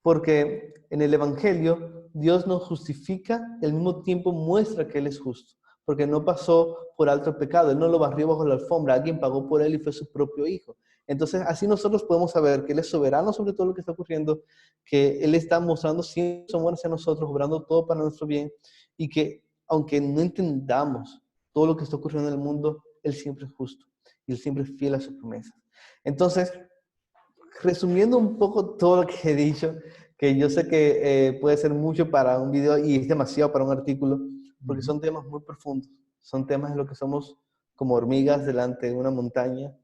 porque en el Evangelio Dios nos justifica y al mismo tiempo muestra que Él es justo, porque no pasó por alto el pecado, Él no lo barrió bajo la alfombra, alguien pagó por Él y fue su propio Hijo. Entonces así nosotros podemos saber que Él es soberano sobre todo lo que está ocurriendo, que Él está mostrando siempre su amor hacia nosotros, obrando todo para nuestro bien, y que aunque no entendamos todo lo que está ocurriendo en el mundo, Él siempre es justo y Él siempre es fiel a sus promesas. Entonces, resumiendo un poco todo lo que he dicho, que yo sé que puede ser mucho para un video y es demasiado para un artículo, porque Ujú. son temas muy profundos, son temas en los que somos como hormigas delante de una montaña. Ujú.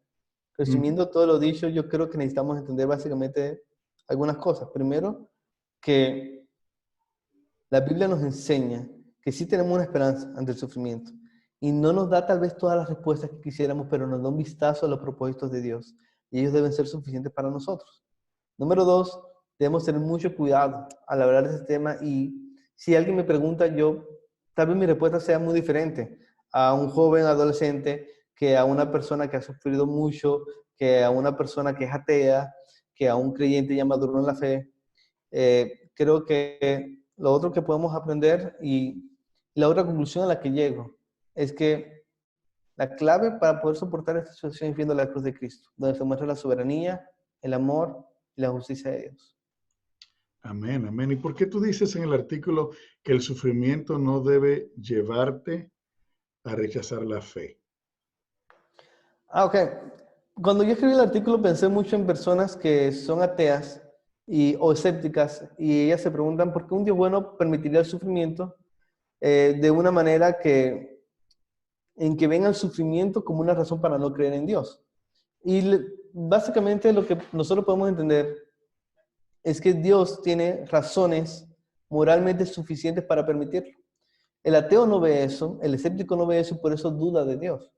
Resumiendo todo lo dicho, yo creo que necesitamos entender básicamente algunas cosas. Primero, que la Biblia nos enseña que sí tenemos una esperanza ante el sufrimiento y no nos da tal vez todas las respuestas que quisiéramos, pero nos da un vistazo a los propósitos de Dios y ellos deben ser suficientes para nosotros. Número dos, debemos tener mucho cuidado al hablar de este tema y si alguien me pregunta, tal vez mi respuesta sea muy diferente a un joven adolescente que a una persona que ha sufrido mucho, que a una persona que es atea, que a un creyente ya maduro en la fe. Creo que lo otro que podemos aprender y la otra conclusión a la que llego es que la clave para poder soportar esta situación es viendo la cruz de Cristo, donde se muestra la soberanía, el amor y la justicia de Dios. Amén, amén. ¿Y por qué tú dices en el artículo que el sufrimiento no debe llevarte a rechazar la fe? Ok. Cuando yo escribí el artículo pensé mucho en personas que son ateas o escépticas y ellas se preguntan por qué un Dios bueno permitiría el sufrimiento de una manera en que ven el sufrimiento como una razón para no creer en Dios. Y básicamente lo que nosotros podemos entender es que Dios tiene razones moralmente suficientes para permitirlo. El ateo no ve eso, el escéptico no ve eso y por eso duda de Dios.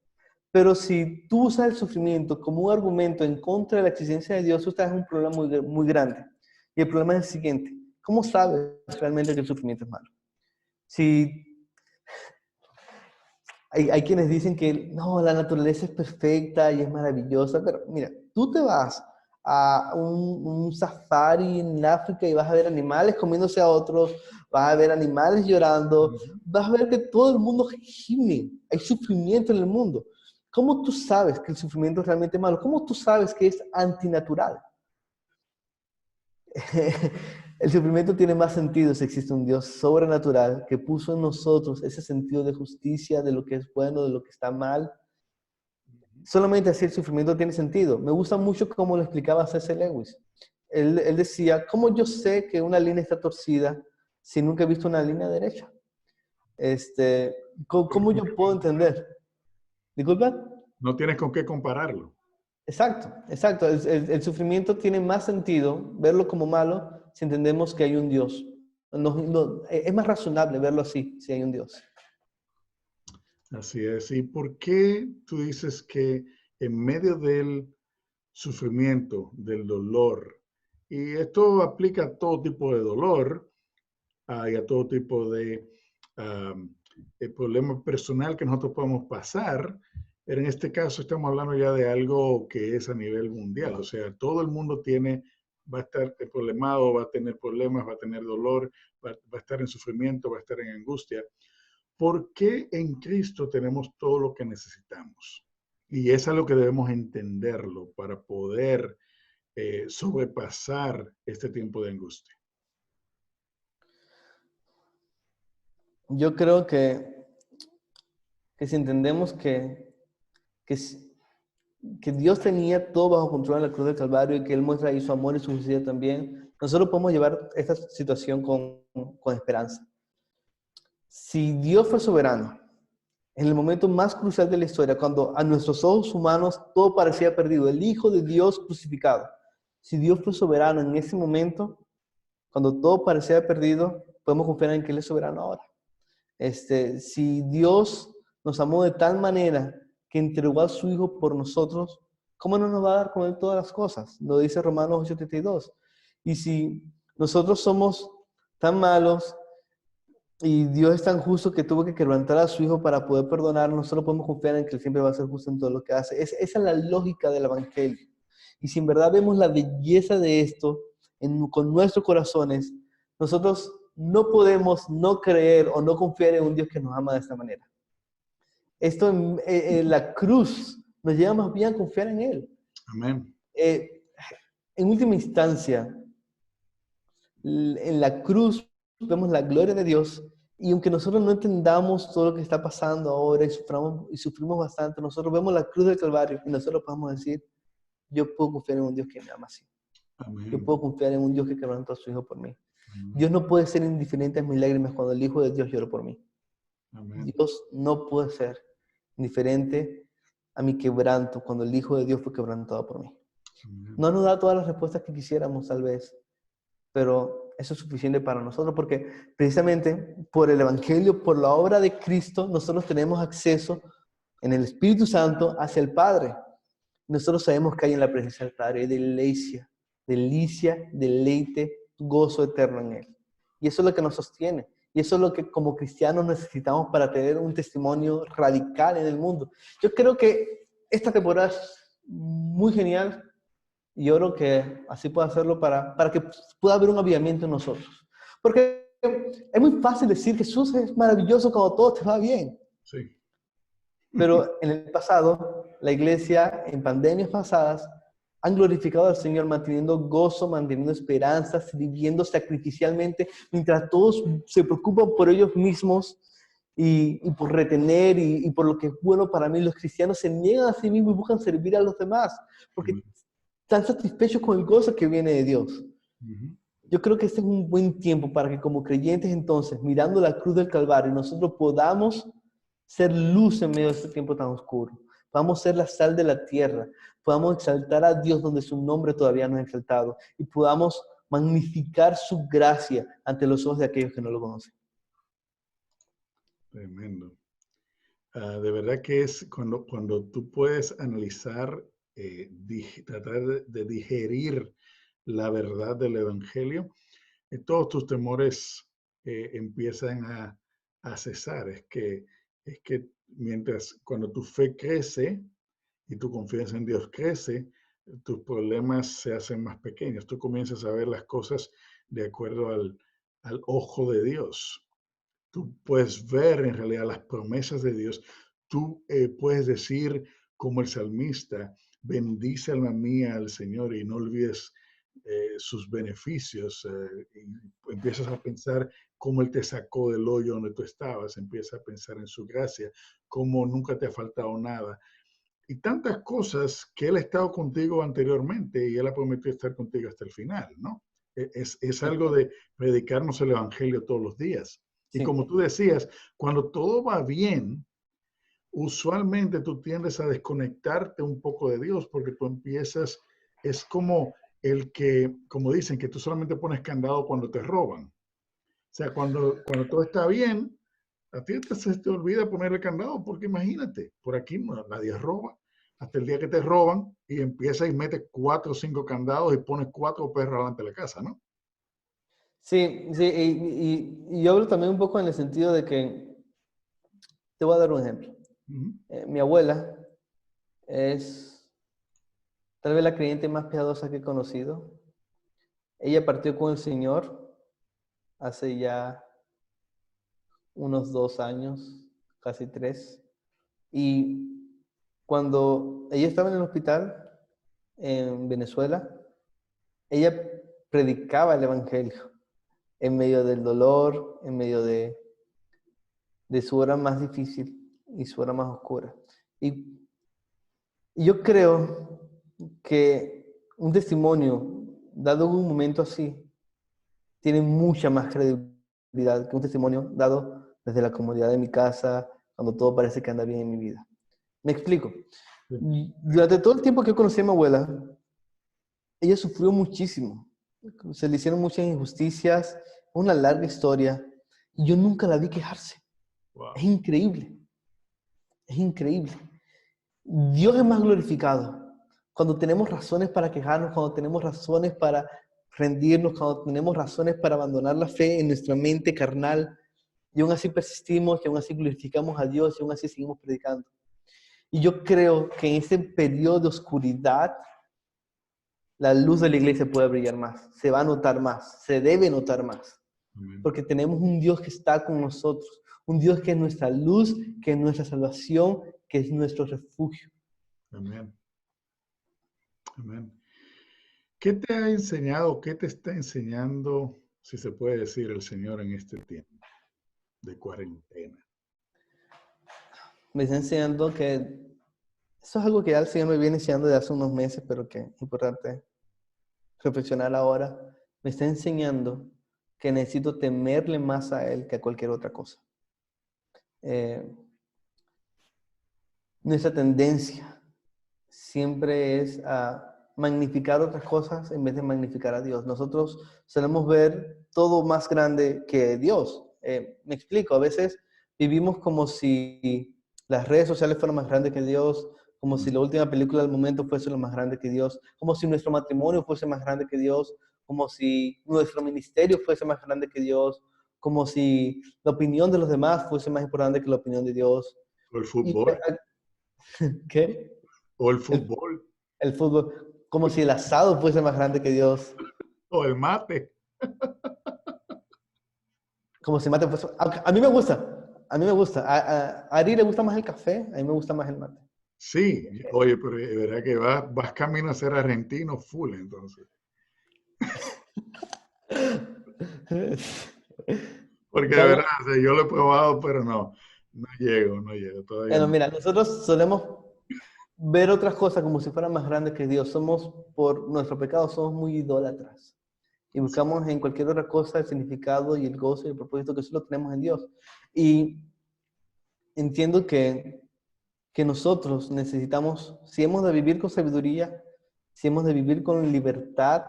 Pero si tú usas el sufrimiento como un argumento en contra de la existencia de Dios, tú estás en un problema muy, muy grande. Y el problema es el siguiente: ¿cómo sabes realmente que el sufrimiento es malo? Si hay quienes dicen que no, la naturaleza es perfecta y es maravillosa, pero mira, tú te vas a un safari en África y vas a ver animales comiéndose a otros, vas a ver animales llorando, vas a ver que todo el mundo gime, hay sufrimiento en el mundo. ¿Cómo tú sabes que el sufrimiento es realmente malo? ¿Cómo tú sabes que es antinatural? El sufrimiento tiene más sentido si existe un Dios sobrenatural que puso en nosotros ese sentido de justicia, de lo que es bueno, de lo que está mal. Solamente así el sufrimiento tiene sentido. Me gusta mucho cómo lo explicaba C.S. Lewis. Él decía, ¿cómo yo sé que una línea está torcida si nunca he visto una línea derecha? ¿Cómo yo puedo entender? ¿Disculpa? No tienes con qué compararlo. Exacto, exacto. El sufrimiento tiene más sentido verlo como malo si entendemos que hay un Dios. Es más razonable verlo así, si hay un Dios. Así es. ¿Y por qué tú dices que en medio del sufrimiento, del dolor, y esto aplica a todo tipo de dolor y a todo tipo de problema personal que nosotros podemos pasar, pero en este caso estamos hablando ya de algo que es a nivel mundial, o sea, todo el mundo va a estar problemado, va a tener problemas, va a tener dolor, va a estar en sufrimiento, va a estar en angustia. ¿Por qué en Cristo tenemos todo lo que necesitamos? Y es algo que debemos entenderlo para poder sobrepasar este tiempo de angustia. Yo creo que si entendemos que, que Dios tenía todo bajo control en la cruz del Calvario y que Él muestra ahí su amor y su justicia también, nosotros podemos llevar esta situación con esperanza. Si Dios fue soberano, en el momento más crucial de la historia, cuando a nuestros ojos humanos todo parecía perdido, el Hijo de Dios crucificado, si Dios fue soberano en ese momento, cuando todo parecía perdido, podemos confiar en que Él es soberano ahora. Si Dios nos amó de tal manera que entregó a su Hijo por nosotros, ¿cómo no nos va a dar con Él todas las cosas? Lo dice Romanos 8:32. Y si nosotros somos tan malos y Dios es tan justo que tuvo que quebrantar a su Hijo para poder perdonarnos, nosotros podemos confiar en que Él siempre va a ser justo en todo lo que hace. Esa es la lógica del Evangelio. Y si en verdad vemos la belleza de esto con nuestros corazones, nosotros no podemos no creer o no confiar en un Dios que nos ama de esta manera. Esto en la cruz nos lleva más bien a confiar en Él. Amén. En última instancia, en la cruz vemos la gloria de Dios y aunque nosotros no entendamos todo lo que está pasando ahora y sufrimos bastante, nosotros vemos la cruz del Calvario y nosotros podemos decir, yo puedo confiar en un Dios que me ama así. Amén. Yo puedo confiar en un Dios que quebrantó a su Hijo por mí. Amén. Dios no puede ser indiferente a mis lágrimas cuando el Hijo de Dios lloró por mí. Amén. Dios no puede ser indiferente a mi quebranto cuando el Hijo de Dios fue quebrantado por mí. Amén. No nos da todas las respuestas que quisiéramos tal vez, pero eso es suficiente para nosotros porque precisamente por el Evangelio, por la obra de Cristo, nosotros tenemos acceso en el Espíritu Santo hacia el Padre. Nosotros sabemos que hay en la presencia del Padre delicia, deleite, gozo eterno en Él. Y eso es lo que nos sostiene. Y eso es lo que como cristianos necesitamos para tener un testimonio radical en el mundo. Yo creo que esta temporada es muy genial y oro que así pueda hacerlo para que pueda haber un avivamiento en nosotros. Porque es muy fácil decir Jesús es maravilloso cuando todo te va bien. Sí. Pero en el pasado, la iglesia, en pandemias pasadas, han glorificado al Señor manteniendo gozo, manteniendo esperanza, sirviendo sacrificialmente, mientras todos se preocupan por ellos mismos y por retener y por lo que es bueno para mí. Los cristianos se niegan a sí mismos y buscan servir a los demás, porque están satisfechos con el gozo que viene de Dios. Yo creo que este es un buen tiempo para que como creyentes entonces, mirando la cruz del Calvario, nosotros podamos ser luz en medio de este tiempo tan oscuro. Podamos ser la sal de la tierra. Podamos exaltar a Dios donde su nombre todavía no es exaltado. Y podamos magnificar su gracia ante los ojos de aquellos que no lo conocen. Tremendo. De verdad que es cuando tú puedes analizar, tratar de digerir la verdad del Evangelio, todos tus temores empiezan a cesar. Es que cuando tu fe crece y tu confianza en Dios crece, tus problemas se hacen más pequeños. Tú comienzas a ver las cosas de acuerdo al ojo de Dios. Tú puedes ver en realidad las promesas de Dios. Tú puedes decir como el salmista, bendice alma mía al Señor y no olvides sus beneficios. Y empiezas a pensar cómo Él te sacó del hoyo donde tú estabas. Empiezas a pensar en su gracia, cómo nunca te ha faltado nada. Y tantas cosas que Él ha estado contigo anteriormente y Él ha prometido estar contigo hasta el final, ¿no? Es algo de predicarnos el Evangelio todos los días. Y Sí. como tú decías, cuando todo va bien, usualmente tú tiendes a desconectarte un poco de Dios porque tú empiezas, es como como dicen, que tú solamente pones candado cuando te roban. O sea, cuando todo está bien, a ti se te olvida poner el candado porque imagínate, por aquí nadie roba. Hasta el día que te roban y empieza y mete 4 o 5 candados y pones 4 perros delante de la casa, ¿no? Sí, sí, y yo hablo también un poco en el sentido de que, te voy a dar un ejemplo. Mi abuela es tal vez la creyente más piadosa que he conocido. Ella partió con el Señor hace ya unos 2 años, casi 3. Y cuando ella estaba en el hospital en Venezuela, ella predicaba el Evangelio en medio del dolor, en medio de su hora más difícil y su hora más oscura. Y yo creo que un testimonio dado en un momento así tiene mucha más credibilidad que un testimonio dado desde la comodidad de mi casa, cuando todo parece que anda bien en mi vida. Me explico. Durante todo el tiempo que yo conocí a mi abuela, ella sufrió muchísimo. Se le hicieron muchas injusticias, una larga historia, y yo nunca la vi quejarse. Wow. Es increíble. Es increíble. Dios es más glorificado cuando tenemos razones para quejarnos, cuando tenemos razones para rendirnos, cuando tenemos razones para abandonar la fe en nuestra mente carnal, y aún así persistimos, y aún así glorificamos a Dios, y aún así seguimos predicando. Y yo creo que en este periodo de oscuridad, la luz de la iglesia puede brillar más, se va a notar más, se debe notar más, porque tenemos un Dios que está con nosotros, un Dios que es nuestra luz, que es nuestra salvación, que es nuestro refugio. Amén. Amén. ¿Qué te ha enseñado, qué te está enseñando, si se puede decir, el Señor en este tiempo de cuarentena? Me está enseñando que eso es algo que ya el Señor me viene enseñando desde hace unos meses, pero que es importante reflexionar ahora. Me está enseñando que necesito temerle más a Él que a cualquier otra cosa. Nuestra tendencia siempre es a magnificar otras cosas en vez de magnificar a Dios. Nosotros solemos ver todo más grande que Dios. Me explico, a veces vivimos como si las redes sociales fueran más grandes que Dios, como si la última película del momento fuese lo más grande que Dios, como si nuestro matrimonio fuese más grande que Dios, como si nuestro ministerio fuese más grande que Dios, como si la opinión de los demás fuese más importante que la opinión de Dios. O el Y, fútbol. ¿qué? O el fútbol. El fútbol, como si el asado fuese más grande que Dios. O el mate. Como si mate fuese... A mí me gusta, a mí me gusta. A Ari le gusta más el café, a mí me gusta más el mate. Sí, oye, pero es verdad que vas camino a ser argentino full, entonces. Porque de Bueno, verdad, o sea, yo lo he probado, pero no llego, todavía bueno, no. mira, nosotros solemos ver otras cosas como si fueran más grandes que Dios. Somos, por nuestro pecado, somos muy idólatras. Y Sí, buscamos en cualquier otra cosa el significado y el gozo y el propósito que solo tenemos en Dios. Y entiendo que nosotros necesitamos, si hemos de vivir con sabiduría, si hemos de vivir con libertad,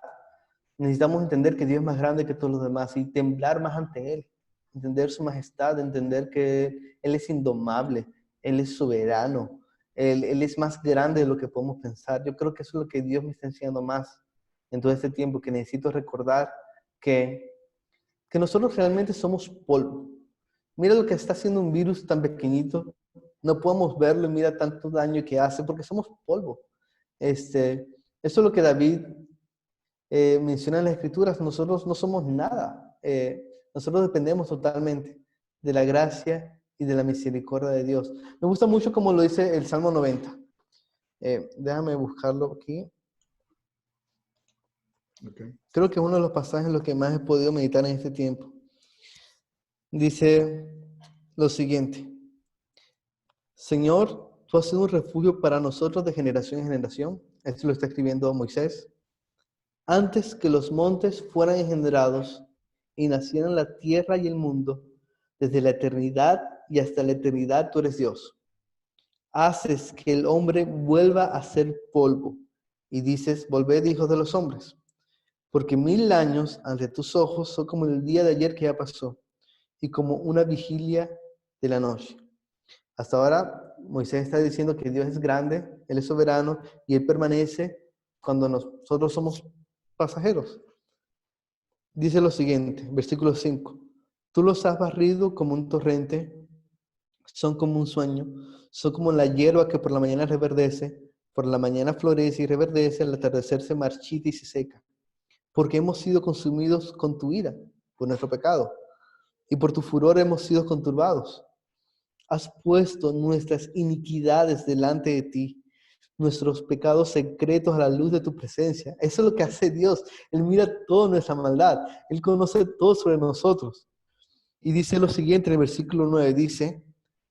necesitamos entender que Dios es más grande que todos los demás y temblar más ante Él, entender su majestad, entender que Él es indomable, Él es soberano, Él es más grande de lo que podemos pensar. Yo creo que eso es lo que Dios me está enseñando más en todo este tiempo, que necesito recordar que, que nosotros realmente somos polvo. Mira lo que está haciendo un virus tan pequeñito, no podemos verlo y mira tanto daño que hace porque somos polvo. Eso es lo que David menciona en las escrituras, nosotros no somos nada. Nosotros dependemos totalmente de la gracia y de la misericordia de Dios. Me gusta mucho como lo dice el Salmo 90. Déjame buscarlo aquí. ok. Creo que es uno de los pasajes en los que más he podido meditar en este tiempo. Dice lo siguiente: Señor, tú has sido un refugio para nosotros de generación en generación. Esto lo está escribiendo Moisés. Antes que los montes fueran engendrados y nacieran la tierra y el mundo, desde la eternidad y hasta la eternidad tú eres Dios. Haces que el hombre vuelva a ser polvo y dices, volved hijos de los hombres, porque 1000 años ante tus ojos son como el día de ayer que ya pasó y como una vigilia de la noche. Hasta ahora Moisés está diciendo que Dios es grande, Él es soberano y Él permanece cuando nosotros somos pasajeros. Dice lo siguiente, versículo 5. Tú los has barrido como un torrente, son como un sueño, son como la hierba que por la mañana reverdece, por la mañana florece y reverdece, al atardecer se marchita y se seca. Porque hemos sido consumidos con tu ira, por nuestro pecado, y por tu furor hemos sido conturbados. Has puesto nuestras iniquidades delante de ti, nuestros pecados secretos a la luz de tu presencia. Eso es lo que hace Dios. Él mira toda nuestra maldad. Él conoce todo sobre nosotros. Y dice lo siguiente en el versículo 9, dice,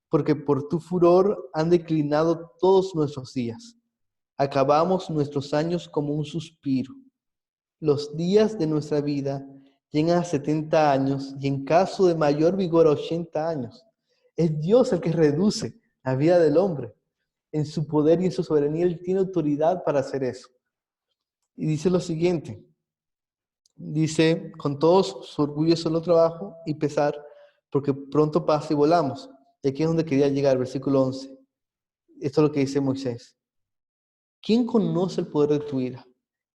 porque por tu furor han declinado todos nuestros días. Acabamos nuestros años como un suspiro. Los días de nuestra vida llegan a 70 años y en caso de mayor vigor a 80 años. Es Dios el que reduce la vida del hombre. En su poder y en su soberanía, Él tiene autoridad para hacer eso. Y dice lo siguiente, dice, con todos su orgullo solo trabajo y pesar, porque pronto pasa y volamos. Y aquí es donde quería llegar, versículo 11. Esto es lo que dice Moisés. ¿Quién conoce el poder de tu ira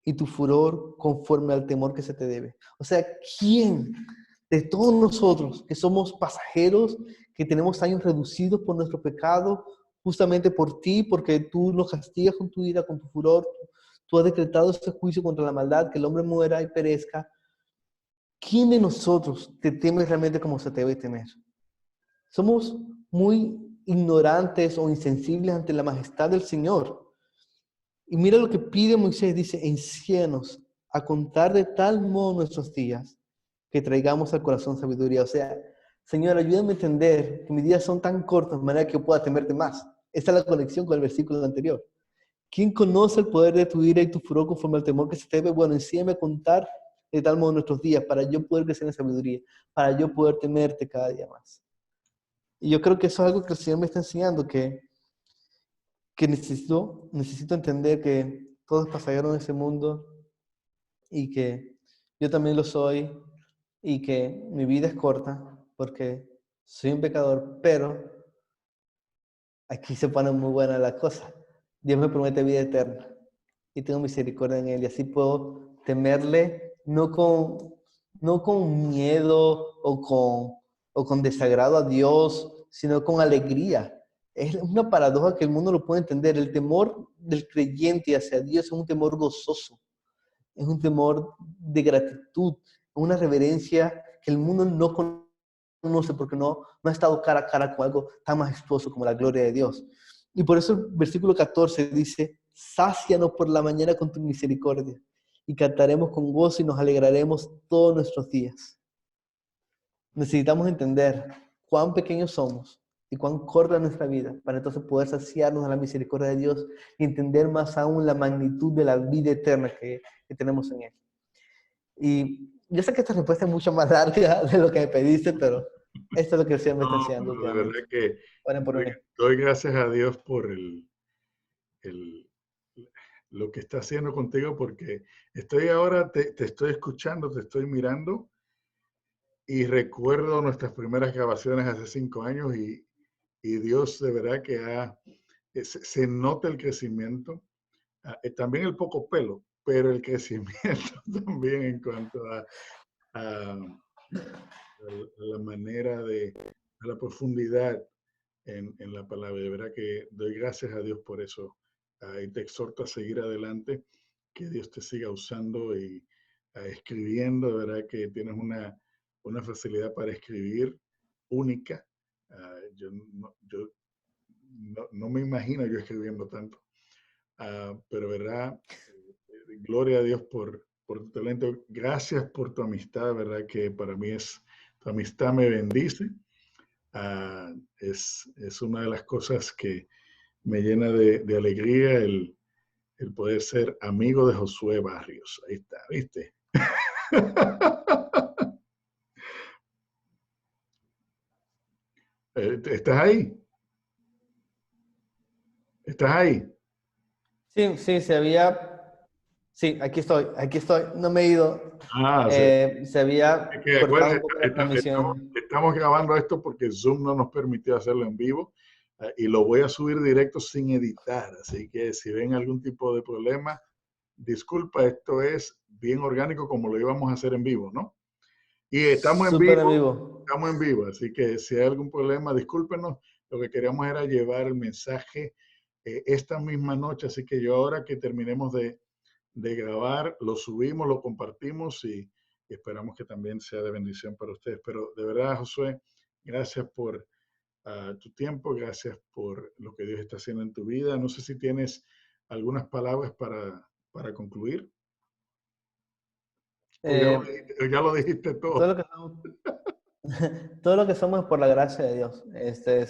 y tu furor conforme al temor que se te debe? O sea, ¿quién de todos nosotros que somos pasajeros, que tenemos años reducidos por nuestro pecado, justamente por ti, porque tú nos castigas con tu ira, con tu furor, tú has decretado ese juicio contra la maldad, que el hombre muera y perezca? ¿Quién de nosotros te teme realmente como se te debe temer? Somos muy ignorantes o insensibles ante la majestad del Señor. Y mira lo que pide Moisés, dice, enséñanos a contar de tal modo nuestros días que traigamos al corazón sabiduría. O sea, Señor, ayúdame a entender que mis días son tan cortos de manera que yo pueda temerte más. Esta es la conexión con el versículo anterior. ¿Quién conoce el poder de tu ira y tu furor conforme al temor que se te debe? Bueno, enséñame a contar de tal modo nuestros días para yo poder crecer en sabiduría, para yo poder temerte cada día más. Y yo creo que eso es algo que el Señor me está enseñando, que necesito entender que todo es pasajero en ese mundo y que yo también lo soy y que mi vida es corta porque soy un pecador, pero aquí se pone muy buena la cosa. Dios me promete vida eterna y tengo misericordia en Él y así puedo temerle no con miedo o con desagrado a Dios, sino con alegría. Es una paradoja que el mundo no puede entender. El temor del creyente hacia Dios es un temor gozoso, es un temor de gratitud, una reverencia que el mundo no conoce. conoce porque no ha estado cara a cara con algo tan majestuoso como la gloria de Dios. Y por eso el versículo 14 dice, sácianos por la mañana con tu misericordia y cantaremos con gozo y nos alegraremos todos nuestros días. Necesitamos entender cuán pequeños somos y cuán corta es nuestra vida para entonces poder saciarnos de la misericordia de Dios y entender más aún la magnitud de la vida eterna que tenemos en Él. Y yo sé que esta respuesta es mucho más larga de lo que me pediste, pero esto es lo que el Señor me está No, enseñando pero de últimamente. verdad que Oren por doy, mí. doy gracias a Dios por el- lo que está haciendo contigo, porque estoy ahora, te estoy escuchando, te estoy mirando y recuerdo nuestras primeras grabaciones hace 5 años y Dios de verdad que se nota el crecimiento, también el poco pelo, pero el crecimiento también en cuanto a la manera a la profundidad en la palabra. De verdad que doy gracias a Dios por eso. Y te exhorto a seguir adelante, que Dios te siga usando y escribiendo. De verdad que tienes una facilidad para escribir única. Yo no me imagino yo escribiendo tanto. Pero verdad, gloria a Dios por tu talento. Gracias por tu amistad, verdad que para mí tu amistad me bendice. Es una de las cosas que me llena de alegría el poder ser amigo de Josué Barrios. Ahí está, ¿viste? ¿Estás ahí? ¿Estás ahí? Sí, sí, sí, aquí estoy, no me he ido. Sí. Se había Es que, bueno, cortado un poco la transmisión. estamos grabando esto porque Zoom no nos permitió hacerlo en vivo, y lo voy a subir directo sin editar. Así que si ven algún tipo de problema, disculpa, esto es bien orgánico como lo íbamos a hacer en vivo, ¿no? Y Súper en vivo. estamos en vivo, así que si hay algún problema, discúlpenos. Lo que queríamos era llevar el mensaje esta misma noche, así que yo ahora que terminemos de grabar, lo subimos, lo compartimos y esperamos que también sea de bendición para ustedes. Pero de verdad, Josué, gracias por tu tiempo, gracias por lo que Dios está haciendo en tu vida. No sé si tienes algunas palabras para concluir Eh, o ya lo dijiste todo todo. lo que somos, todo lo que somos es por la gracia de Dios.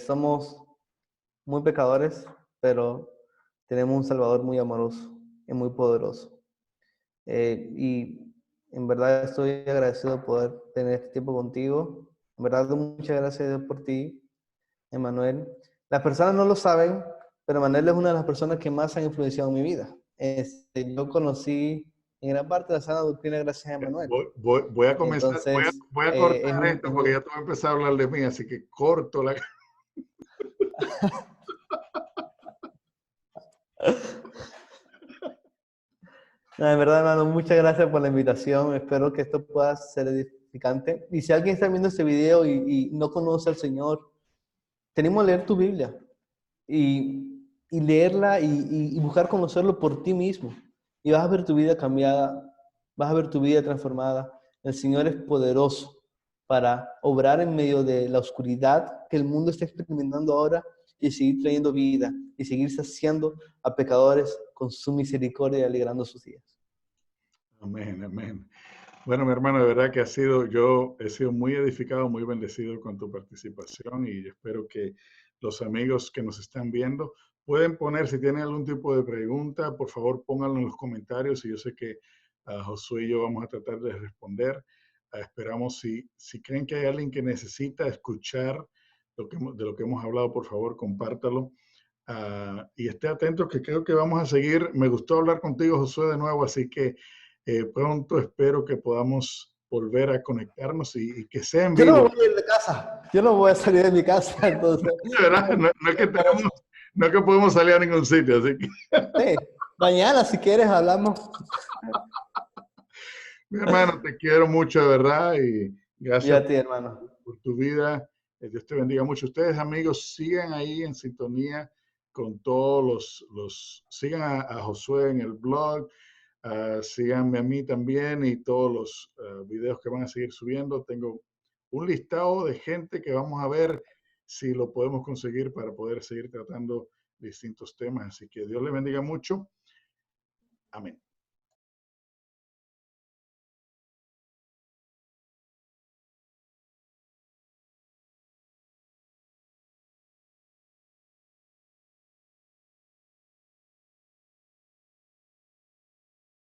Somos muy pecadores, pero tenemos un Salvador muy amoroso y muy poderoso. Y en verdad estoy agradecido de poder tener este tiempo contigo. En verdad doy muchas gracias a Dios por ti, Emanuel. Las personas no lo saben, pero Emanuel es una de las personas que más han influenciado en mi vida. Yo conocí en gran parte la sana doctrina gracias a Emanuel. Voy a comenzar, Entonces, voy a cortar esto porque ya te voy a empezar a hablar de mí, así que corto la... no, de verdad, hermano, muchas gracias por la invitación. Espero que esto pueda ser edificante. Y si alguien está viendo este video y no conoce al Señor, tenemos que leer tu Biblia y leerla y buscar conocerlo por ti mismo. Y vas a ver tu vida cambiada, vas a ver tu vida transformada. El Señor es poderoso para obrar en medio de la oscuridad que el mundo está experimentando ahora y seguir trayendo vida y seguir saciando a pecadores con su misericordia y alegrando sus días. Amén, amén. Bueno, mi hermano, de verdad que yo he sido muy edificado, muy bendecido con tu participación y espero que los amigos que nos están viendo pueden poner, si tienen algún tipo de pregunta, por favor pónganlo en los comentarios y yo sé que Josué y yo vamos a tratar de responder. Esperamos, si creen que hay alguien que necesita escuchar de lo que hemos hablado, por favor, compártalo. Y esté atento que creo que vamos a seguir. Me gustó hablar contigo, Josué, de nuevo, así que pronto espero que podamos volver a conectarnos y que sea en Yo no me vivo. voy a ir de casa, yo no voy a salir de mi casa, entonces. ¿Verdad? No es que no es que podemos salir a ningún sitio, así que Sí, mañana si quieres hablamos. mi hermano, te quiero mucho de verdad y Yo gracias a ti, hermano. por tu vida. Dios te bendiga mucho. Ustedes, amigos, sigan ahí en sintonía con todos sigan a Josué en el blog, síganme a mí también y todos los videos que van a seguir subiendo. Tengo un listado de gente que vamos a ver si lo podemos conseguir para poder seguir tratando distintos temas. Así que Dios le bendiga mucho. Amén.